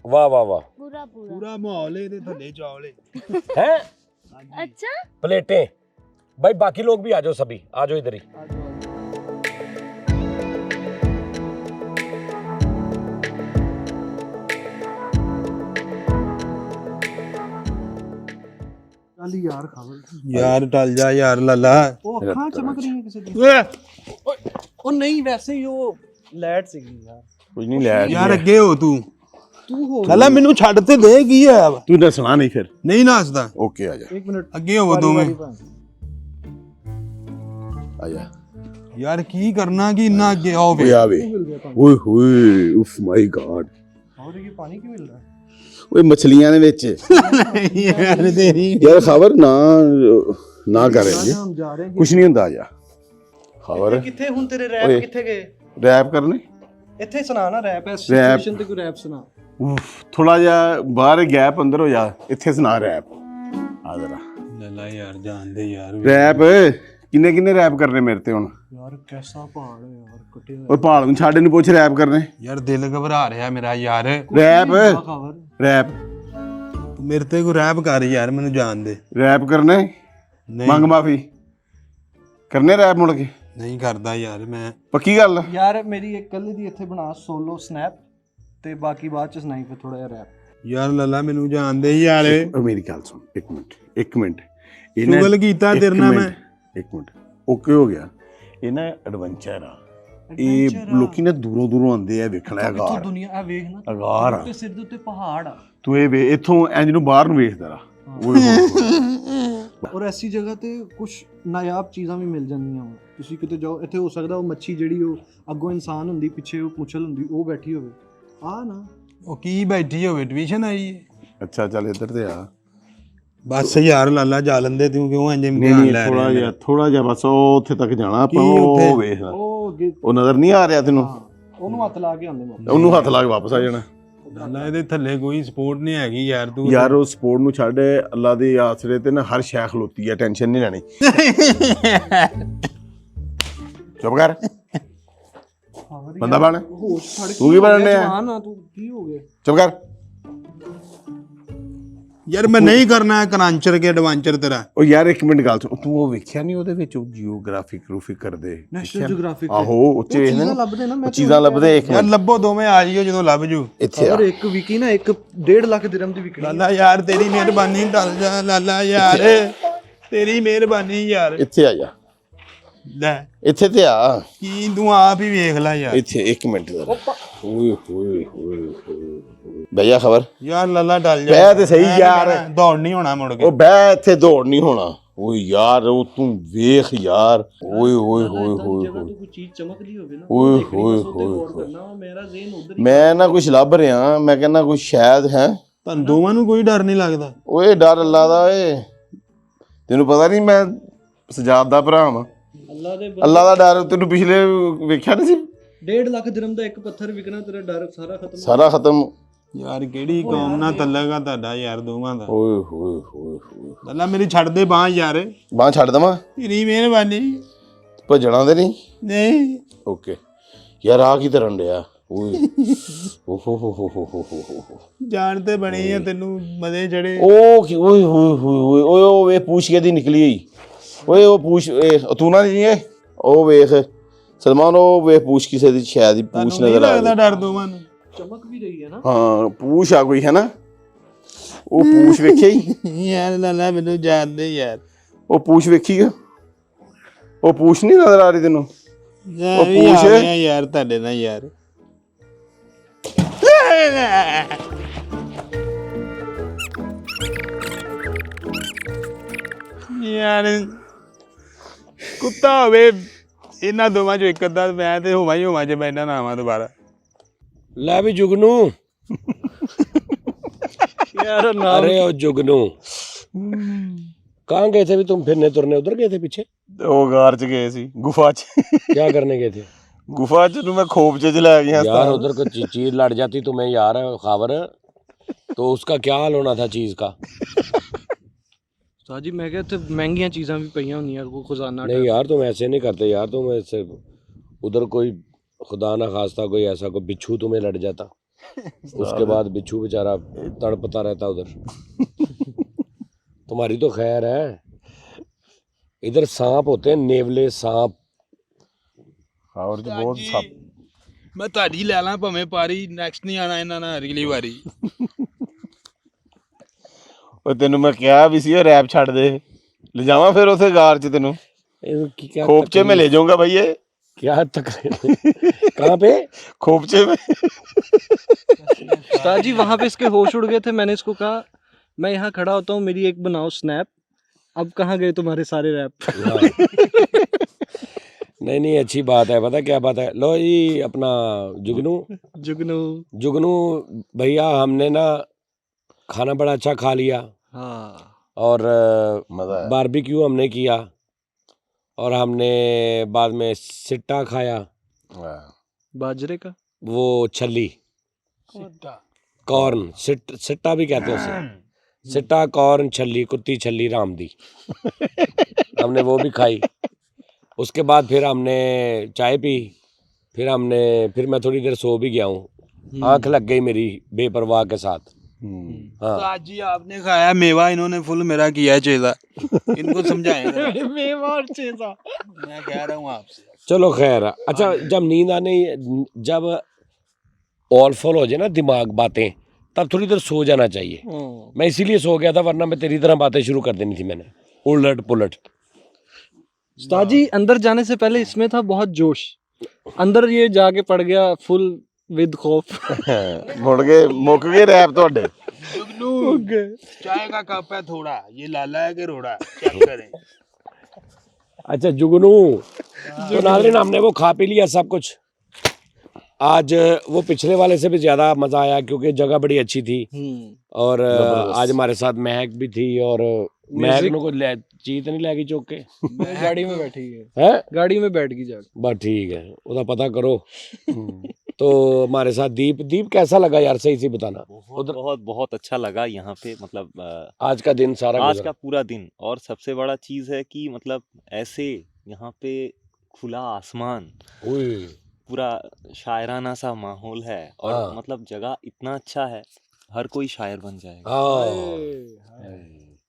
वाह वाह वाह। पूरा पूरा ਪੂਰਾ ਮਾਹੌਲ ਹੈ, ਇਹਦੇ ਥੱਲੇ ਚਾਵਲ ਹੈ। हैं अच्छा। प्लेटें भाई, बाकी लोग भी आ जाओ, सभी आ जाओ इधर ही। चल यार खबर। ਯਾਰ ਟਲ ਜਾ ਯਾਰ ਲਾਲਾ। वो अखां चमक रही है किसी की। ओ नहीं, वैसे ही वो लाइट सी यार। ਕੁਝ ਨਹੀਂ ਲੈ ਯਾਰ ਅੱਗੇ ਹੋ ਤੂੰ। तू हो। ਲਾਲਾ ਮੈਨੂੰ ਛੱਡ ਤੇ ਦੇ, ਕੀ ਹੋਇਆ ਵਾ? ਤੂੰ ਦੱਸਣਾ ਨਹੀਂ ਫਿਰ। ਨਹੀਂ ਨਾਸਦਾ। ਓਕੇ ਆ ਜਾ एक मिनट। ਅੱਗੇ ਹੋਵੋ ਦੋਵੇਂ। ਆ ਜਾ। ਯਾਰ ਕੀ ਕਰਨਾ, ਕੀ ਇੰਨਾ ਅੱਗੇ ਆਓ ਓਏ ਵੇ। ਆਵੇ। ਓਏ ਹੋਏ ਉਫ ਮਾਈ ਗॉड। और ये पानी क्यों मिल रहा है? ਓਏ ਮਛਲੀਆਂ ਦੇ ਵਿੱਚ ਯਾਰ ਤੇਰੀ ਯਾਰ ਖਬਰ ਨਾ ਕਰੇ ਜੀ, हम जा रहे हैं। ਕੁਝ ਨਹੀਂ ਹੁੰਦਾ। ਆ ਜਾ ਖਬਰ किथे हुन तेरे ओए। रैप किथे गए? ਰੈਪ ਕਰਨੇ। ਇੱਥੇ ਸੁਣਾ ਨਾ ਰੈਪ। ਇਸ ਸਿਚੁਏਸ਼ਨ ਤੇ ਕੋਈ ਰੈਪ ਸੁਣਾ। ਉਫ ਥੋੜਾ ਜਿਹਾ ਬਾਹਰ ਗੈਪ ਅੰਦਰ ਹੋ ਜਾ, ਇੱਥੇ ਸੁਣਾ ਰੈਪ। ਆ ਜਰਾ ਲਾਲਾ ਯਾਰ ਜਾਣਦੇ ਯਾਰ। ਰੈਪ ਕਿੰਨੇ ਰੈਪ ਕਰਨੇ ਮੇਰੇ ਤੇ ਹੁਣ? ਯਾਰ ਕੈਸਾ ਪਹਾੜ ਹੈ ਯਾਰ, ਕੱਟੇ ਹੋਏ। ਓਏ ਪਹਾੜ ਨੂੰ ਛੱਡ, ਇਹਨੂੰ ਪੁੱਛ ਰੈਪ ਕਰਨੇ। ਯਾਰ ਦਿਲ ਘਬਰਾ ਰਿਹਾ ਮੇਰਾ ਯਾਰ। ਰੈਪ ਖਬਰ। ਰੈਪ ਤੂੰ ਮੇਰੇ ਤੇ ਕੋਈ ਰੈਪ ਕਰ ਯਾਰ, ਮੈਨੂੰ ਜਾਣ ਦੇ। ਰੈਪ ਕਰਨੇ। ਨਹੀਂ ਮੰਗ ਮਾਫੀ ਕਰਨੇ ਰੈਪ ਮੁੜ ਕੇ। ਨਹੀਂ ਕਰਦਾ ਯਾਰ ਮੈਂ। ਪੱਕੀ ਗੱਲ? ਯਾਰ ਮੇਰੀ ਇੱਕ ਕੱਲ ਦੀ ਇੱਥੇ ਬਣਾ ਸੋਲੋ ਸਨੈਪ, ਤੇ ਬਾਕੀ ਬਾਅਦ ਚ ਸੁਣਾਈ ਫਿਰ ਥੋੜਾ ਜਿਹਾ ਰੈਪ। ਯਾਰ ਲਾਲਾ ਮੈਨੂੰ ਜਾਣ ਦੇ ਯਾਰ। ਓ ਮੇਰੀ ਗੱਲ ਸੁਣ, ਇੱਕ ਮਿੰਟ ਚੁਗਲ ਕੀਤਾ ਤੇਰੇ ਨਾਲ ਮੈਂ। ਇੱਕ ਮਿੰਟ ਓਕੇ ਹੋ ਗਿਆ। ਇਹ ਨਾ ਐਡਵੈਂਚਰ ਆ, ਇਹ ਲੋਕੀ ਨਾ ਦੂਰੋਂ ਆਉਂਦੇ ਆ ਵੇਖਣਾ। ਇੱਥੋਂ ਅਗਾਰ ਦੁਨੀਆ ਆ ਵੇਖ ਨਾ, ਅਗਾਰ ਆ। ਤੇ ਸਿਰ ਦੇ ਉੱਤੇ ਪਹਾੜ ਆ। ਤੂੰ ਇਹ ਵੇ ਇੱਥੋਂ ਇੰਜ ਨੂੰ ਬਾਹਰ ਨੂੰ ਵੇਖਦਾ ਰਾ। ਓਏ ਹੋਏ ਔਰ ਐਸੀ ਜਗ੍ਹਾ ਤੇ ਕੁਝ ਨਾਯਾਬ ਚੀਜ਼ਾਂ ਵੀ ਮਿਲ ਜਾਂਦੀਆਂ ਵਾ। ਤੁਸੀਂ ਕਿਤੇ ਜਾਓ, ਇੱਥੇ ਹੋ ਸਕਦਾ ਉਹ ਮੱਛੀ ਜਿਹੜੀ ਉਹ ਅੱਗੋਂ ਇਨਸਾਨ ਹੁੰਦੀ, ਪਿੱਛੇ ਉਹ ਪੁੱਛਲ ਹੁੰਦੀ, ਉਹ ਬੈਠੀ ਹੋਵੇ। ਆ ਨਾ ਉਹ ਕੀ ਬੈਠੀ ਹੋਵੇ, ਟਿਊਸ਼ਨ ਆਈ ਹੈ। ਅੱਛਾ ਚੱਲ ਇੱਧਰ ਤੇ ਆ। ਬਸ ਯਾਰ ਲਾਲਾ ਜਾ ਲੰਦੇ, ਤੂੰ ਕਿਉਂ ਇੰਜ ਨਹੀਂ ਥੋੜਾ ਜਿਹਾ ਬਸ ਉਹ ਉੱਥੇ ਤੱਕ ਜਾਣਾ ਆਪਾਂ। ਉਹ ਵੇਖ ਉਹ ਅੱਗੇ ਉਹ ਨਜ਼ਰ ਨਹੀਂ ਆ ਰਿਹਾ ਤੈਨੂੰ? ਉਹਨੂੰ ਹੱਥ ਲਾ ਕੇ ਆਉਂਦੇ ਮੌਕੇ। ਉਹਨੂੰ ਹੱਥ ਲਾ ਕੇ ਵਾਪਸ ਆ ਜਾਣਾ। ਲਾਲਾ ਇਹਦੇ ਥੱਲੇ ਕੋਈ ਸਪੋਰਟ ਨਹੀਂ ਹੈਗੀ ਯਾਰ। ਤੂੰ ਯਾਰ ਉਹ ਸਪੋਰਟ ਨੂੰ ਛੱਡ, ਅੱਲਾ ਦੇ ਆਸਰੇ ਤੇ ਨਾ ਹਰ ਸ਼ੈ ਖਲੋਤੀ ਆ, ਟੈਨਸ਼ਨ ਨਹੀਂ ਲੈਣੀ। ਚੁੱਪ ਕਰ ਬੰਦਾ ਬਣ। ਹੋਸ਼ ਫੜ ਕੇ ਤੂੰ ਕੀ ਬਣਨੇ ਆ? ਜਵਾਨ ਆ ਤੂੰ, ਕੀ ਹੋ ਗਿਆ? ਚੁੱਪ ਕਰ। ਯਾਰ ਮੈਂ ਨਹੀਂ ਕਰਨਾ ਕਰਾਂਚਰ ਕੇ ਐਡਵੈਂਚਰ ਤੇਰਾ। ਉਹ ਯਾਰ ਇੱਕ ਮਿੰਟ ਗੱਲ ਸੁਣ, ਤੂੰ ਉਹ ਵੇਖਿਆ ਨਹੀਂ ਉਹਦੇ ਵਿੱਚ ਉਹ ਜੀਓਗ੍ਰਾਫਿਕ ਕਰਦੇ? ਨੈਸ਼ਨਲ ਜੀਓਗ੍ਰਾਫਿਕ ਆਹੋ ਉੱਚੇ ਵੇਖਦੇ ਨਾ ਲੱਭਦੇ ਨਾ। ਮੈਂ ਚੀਜ਼ਾਂ ਲੱਭਦੇ। ਇੱਕ ਯਾਰ ਮਿੰਟ ਲੱਭੋ ਦੋਵੇਂ ਆ ਜਿਓ ਜਦੋਂ ਲੱਭ ਜੂ। ਇੱਥੇ ਆ। ਔਰ ਇੱਕ ਵਿਕੀ ਨਾ 1.5 ਲੱਖ ਦਿਰਹਮ ਦੀ ਵਿਕਣੀ। ਲਾਲਾ ਯਾਰ ਤੇਰੀ ਮਿਹਰਬਾਨੀ, ਟਲ ਜਾ ਲਾਲਾ ਯਾਰ, ਤੇਰੀ ਮਿਹਰਬਾਨੀ ਯਾਰ। ਇੱਥੇ ਆ ਜਾ, ਲੈ ਇੱਥੇ ਤੇ ਆ। ਕੀ ਤੂੰ ਆਪ ਹੀ ਵੇਖ ਲੈ ਯਾਰ। ਇੱਥੇ ਇੱਕ ਮਿੰਟ ਜ਼ਰਾ। ਓਏ ਹੋਏ ਬਈਆ ਖਬਰ ਯਾਰ ਲਾਲਾ ਟਲ ਜਾ। ਬਹਿ ਤੇ ਸਹੀ ਮੈਂ ਯਾਰ। ਕਹਿਣਾ, ਦੌੜ ਨਹੀਂ ਹੋਣਾ ਮੁੜ ਕੇ। ਉਹ ਬਹਿ, ਇੱਥੇ ਦੌੜ ਨਹੀਂ ਹੋਣਾ। ਓਏ ਯਾਰ ਉਹ ਤੂੰ ਵੇਖ ਯਾਰ ਓਏ ਓਏ लल्ला, ਹੋਏ इतना की ਹੋਏ जगह ਹੋਏ तो कोई चीज चमक रही होगी ना, ओए वो देखनी, होए बस उते होए गौर होए। करना, मेरा ज़हन उधर ही ਮੈਂ ਨਾ ਕੁਛ ਲੱਭ ਰਿਹਾ, ਮੈਂ ਕਹਿੰਦਾ ਕੁਛ ਸ਼ਾਇਦ ਹੈ। ਤੁਹਾਨੂੰ ਦੋਵਾਂ ਨੂੰ ਕੋਈ ਡਰ ਨਹੀਂ ਲੱਗਦਾ? ਓਏ ਡਰ ਅੱਲਾ ਦਾ ਓਏ, ਤੈਨੂੰ ਪਤਾ ਨਹੀਂ ਮੈਂ ਸਜਾਦ ਦਾ ਭਰਾ ਵਾਂ। अल्लाह दे ਅੱਲਾ ਦਾ ਡਰ ਤੈਨੂੰ ਪਿਛਲੇ ਵੇਖਿਆ ਨਹੀਂ ਸੀ? 1.5 ਲੱਖ ਦਿਰਹਮ ਦਾ ਇੱਕ ਪੱਥਰ ਵਿਕਣਾ, ਤੇਰਾ ਡਰ ਸਾਰਾ ਖਤਮ। ਸਾਰਾ ਖਤਮ। ਯਾਰ ਕਿਹੜੀ ਕੌਮ ਨਾਲ ਤਲਗਾ ਤੁਹਾਡਾ ਯਾਰ ਦੋਵਾਂ ਦਾ? ਓਏ ਹੋਏ ਹੋਏ ਹੋਏ, ਲੱਲਾ ਮੇਰੀ ਛੱਡ ਦੇ ਬਾਂਹ ਯਾਰ, ਬਾਂਹ ਛੱਡ ਦੇਵਾਂ? ਤੇਰੀ ਮਿਹਰਬਾਨੀ। ਭੱਜਣਾ ਤੇ ਨਹੀਂ? ਨਹੀਂ ਓਕੇ ਯਾਰ ਆ ਕੀ ਕਰਨ ਡਿਆ ਓਏ ਓਹੋ ਹੋ ਹੋ ਹੋ ਹੋ ਹੋ ਜਾਣ ਤੇ ਬਣੀ ਆ ਤੈਨੂੰ ਮਜ਼ੇ ਚੜੇ। ਉਹ ਕੀ ਓਏ ਹੋਏ ਹੋਏ ਹੋਏ ਓਏ ਉਹ ਵੇ ਪੂਛ ਕੇ ਦੀ ਨਿਕਲੀ ਹੋਈ ਓਏ ਉਹ ਪੂਛ ਤੂੰ ਨਾ ਨਹੀਂ ਹੈ ਉਹ ਵੇਖ ਸਲਮਾਨ ਉਹ ਵੇ ਪੂਛ ਕਿਸੇ ਦੀ ਸ਼ਾਇਦ ਹੀ ਪੂਛ ਤੁਹਾਨੂੰ ਨਹੀਂ ਨਜ਼ਰ ਆ ਲੱਗਦਾ ਰਹੀ। ਡਰ ਦੋਵਾਂ ਨੂੰ? चमक भी रही है ना। ਹਾਂ ਪੂਛ ਆ ਕੋਈ ਹੈ ਨਾ, ਉਹ ਪੂਛ ਵੇਖਿਆ ਹੀ? ਯਾਰ ਲੱਲਾ ਮੈਨੂੰ ਜਾਣ ਦੇ ਯਾਰ। ਉਹ ਪੂਛ ਵੇਖੀ ਆ? ਉਹ ਪੂਛ ਨਹੀਂ ਨਜ਼ਰ ਆ ਰਹੀ ਤੈਨੂੰ? ਯਾਰ ਵੀ ਪੂਛ ਆ ਗਿਆ ਯਾਰ ਤੁਹਾਡੇ ਨਾਲ ਯਾਰ। ਯਾਰ ਕੁੱਤਾ ਹੋਵੇ ਇਹਨਾਂ ਦੋਵਾਂ ਚੋਂ ਇੱਕ ਅੱਧਾ, ਮੈਂ ਤੇ ਹੋਵਾਂ ਹੀ ਹੋਵਾਂ ਜੇ ਮੈਂ ਇਹਨਾਂ ਨਾਲ ਆਵਾਂ ਦੁਬਾਰਾ। ਲੈ ਵੀ जुगनू, यार नाम अरे ओ जुगनू, कहाँ गए थे भी तुम? फिरने तुरने उधर गए थे पीछे? ਉਹ ਗਾਰ ਚ ਗਏ ਸੀ, ਗੁਫਾ ਚ। क्या करने गए थे? ਗੁਫਾ ਚ ਨੂੰ ਮੈਂ ਖੋਪ ਚ ਲੈ ਗਿਆ यार उधर को चीज लड़ जाती तुम्हें यार खावर, तो उसका क्या हाल होना था चीज का? साजी मैं कहते महंगियां चीज़ां भी पईयां होंदियां, को खजाना नहीं यार तुम ऐसे नहीं करते यार, तुम ऐसे उधर कोई खुदा ना खास्ता कोई ऐसा कोई बिच्छू तुम्हें लड़ जाता, उसके बाद बिच्छू बेचारा तड़पता रहता उधर। तुम्हारी तो खैर है, इधर सांप होते हैं, नेवले सांप। ਖਾਵਰ ਚ ਬਹੁਤ ਸੱਪ। ਮੈਂ ਤੁਹਾਡੀ ਲੈ ਲਾਂ ਭਾਵੇਂ ਪਾਰੀ, ਨੈਕਸਟ ਨਹੀਂ ਆਣਾ ਇਹਨਾਂ ਨਾਲ ਅਗਲੀ ਵਾਰੀ। ਉਹ ਤੈਨੂੰ ਮੈਂ ਕਿਹਾ ਵੀ ਸੀ ਉਹ ਰੈਪ ਛੱਡ ਦੇ, ਲਿਜਾਵਾਂ ਫਿਰ ਉਥੇ ਗਾਰ ਚ ਤੈਨੂੰ क्या खोपचे में ले जाऊंगा भैया। क्या तकलीफ कहाँ पे? खोपचे में। उस्ताद जी वहाँ पे इसके होश उड़ गए थे, मैंने इसको कहा मैं यहाँ खड़ा होता हूँ, मेरी एक बनाओ स्नैप। अब कहाँ गए तुम्हारे सारे रैप? नहीं नहीं अच्छी बात है, पता क्या बात है। लो जी अपना जुगनू जुगनू। जुगनू भैया, हमने ना खाना बड़ा अच्छा खा लिया हाँ और मजा आया। बारबेक्यू हमने किया और हमने बाद में सिट्टा खाया, बाजरे का वो छली कॉर्न, सिट्टा भी कहते हैं उसे, सिट्टा कॉर्न छली, कुत्ती छली राम दी। हमने वो भी खाई। उसके बाद फिर हमने चाय पी, फिर मैं थोड़ी देर सो भी गया हूँ, आंख लग गई मेरी बेपरवाह के साथ। हाँ उस्ताद जी आपने खाया मेवा, इन्होंने फुल मेरा किया है चेला। इनको समझाएं। मेवा और चेजा। मैं कह रहा हूँ आपसे। चलो खैर। अच्छा जब नींद आने, जब ऑल फॉल हो जाए ना दिमाग बातें, तब थोड़ी देर सो जाना चाहिए। मैं इसीलिए सो गया था, वरना मैं तेरी तरह बातें शुरू कर देनी थी मैंने, उलट पुलट। उस्ताद जी अंदर जाने से पहले इसमें था बहुत जोश, अंदर ये जाके पड़ गया फुल विद खौफ। मुड़ गए, मुक गए रैप ਤੁਹਾਡੇ। चाय का कप है थोड़ा, ये लाला है कि रोड़ा, चेक करें। अच्छा जुगनू, तो नाज़रीन हमने वो खा पी लिया सब कुछ। आज वो पिछले वाले से भी ज़्यादा मज़ा आया क्योंकि जगह बड़ी अच्छी थी और आज हमारे साथ महक भी थी और महक को चीज नहीं लैगी चौक के गाड़ी में बैठी है, गाड़ी में बैठ गई जाके। बस ठीक है, उसका पता करो। तो हमारे साथ दीप कैसा लगा यार, सही से बताना। बहुत बहुत बहुत अच्छा लगा यहाँ पे, मतलब आज का दिन सारा आज गुजरा। का पूरा दिन। और सबसे बड़ा चीज़ है कि मतलब ऐसे यहाँ पे खुला आसमान, पूरा शायराना सा माहौल है और हाँ। मतलब जगह इतना अच्छा है, हर कोई शायर बन जाएगा।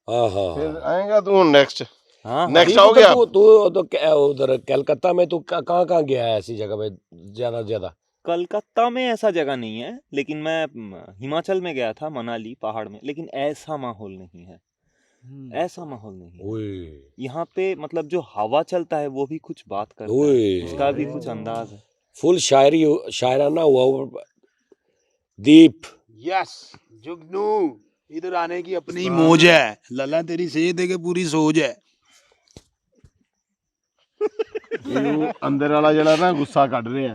हाँ फिर आएगा तू नेक्स्ट। हाँ नेक्स्ट दीप, आओगे आप? तू तो उधर कलकत्ता में तू कहाँ गया है ऐसी जगह पे ज्यादा ज्यादा? कलकत्ता में ऐसा जगह नहीं है, लेकिन मैं हिमाचल में गया था, मनाली पहाड़ में, लेकिन ऐसा माहौल नहीं है, ऐसा माहौल नहीं है यहाँ पे। मतलब जो हवा चलता है वो भी कुछ बात करता है, उसका भी कुछ अंदाज है। फुल शायरी शायराना हुआ दीप। यस जुगनू, इधर आने की अपनी मौज है। लल्ला तेरी सेहत है कि पूरी सोच है। ਇਹਨੂੰ ਅੰਦਰ ਵਾਲਾ ਜਿਹੜਾ ਨਾ ਗੁੱਸਾ ਕੱਢ ਰਿਹਾ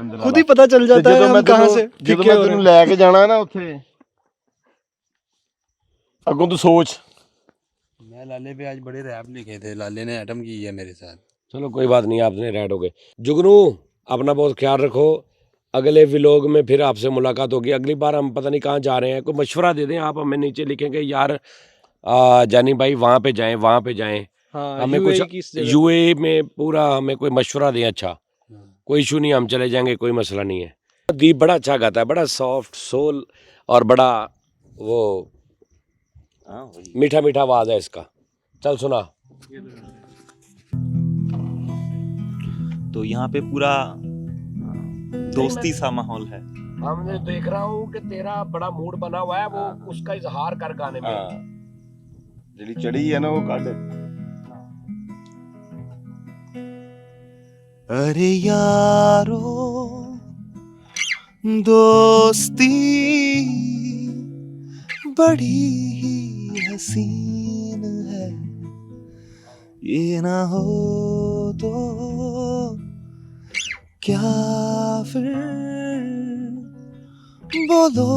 ਅੰਦਰ खुद ही पता चल ਤੇ जाता है ਜਦੋਂ हम ਮੈਂ कहाँ से ਤੈਨੂੰ ਜਦੋਂ फीके ਮੈਂ हो रहे ਤੈਨੂੰ हैं। ਲੈ ਕੇ ਜਾਣਾ ਨਾ ਉੱਥੇ ਅੱਗੋਂ ਤੂੰ ਸੋਚ मैं लाले पे आज बड़े रैप लिखे थे, लाले ने एटम की है मेरे साथ। चलो कोई बात नहीं, आपने रेड हो गए। जुगनू अपना बहुत ख्याल रखो, अगले व्लॉग में फिर आपसे मुलाकात होगी। अगली बार हम पता नहीं कहाँ जा रहे हैं, कोई मशवरा दे दें आप, हमें नीचे लिखेंगे यार जानी भाई वहाँ पे जाएं, वहाँ पे जाएं। हाँ, हमें UAE कुछ किस जगह? यूएई में पूरा हमें कोई मशवरा दें। अच्छा कोई इशू नहीं, हम चले जाएंगे, कोई मसला नहीं है। दीप बड़ा अच्छा गाता है, बड़ा सॉफ्ट सोल और बड़ा वो हाँ वही। मीठा मीठा आवाज़ है इसका। चल सुना। तो यहाँ पे पूरा दोस्ती सा माहौल है। हमने देख रहा हूँ कि तेरा बड़ा मूड बना हुआ है, वो उसका इजहार कर गाने में। ਹਾਂ ਜਿਹੜੀ ਚੜੀ ਹੈ ਨਾ ਉਹ ਕੱਢ अरे यारो दोस्ती बड़ी ही हसीन है, ये ना हो तो क्या फिर बोलो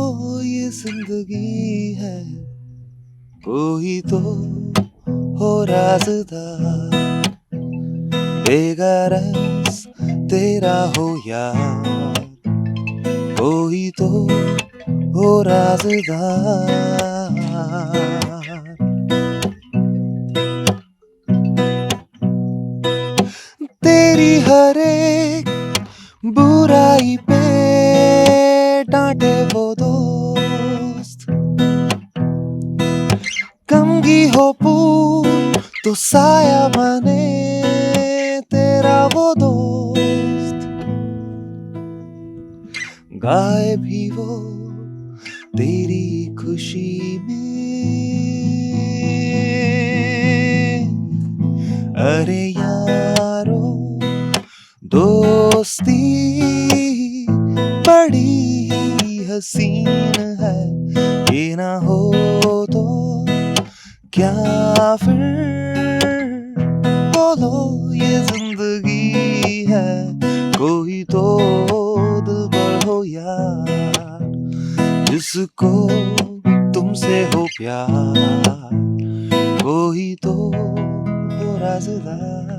ये जिंदगी है, कोई तो हो राज़दार, बेगरज तेरा हो यार, कोई तो हो राज़दार। तेरी हर एक बुराई पे डांटे वो दोस्त, कमगी हो पूर तो साया बने तेरा वो दोस्त, गाए भी वो तेरी खुशी में। अरे यारो दोस्ती बड़ी ही हसीन है, ये ना हो तो क्या फिर बोलो ये जिंदगी है, कोई तो दिलबर हो यार, जिसको तुमसे हो प्यार, कोई तो हो राज़दार।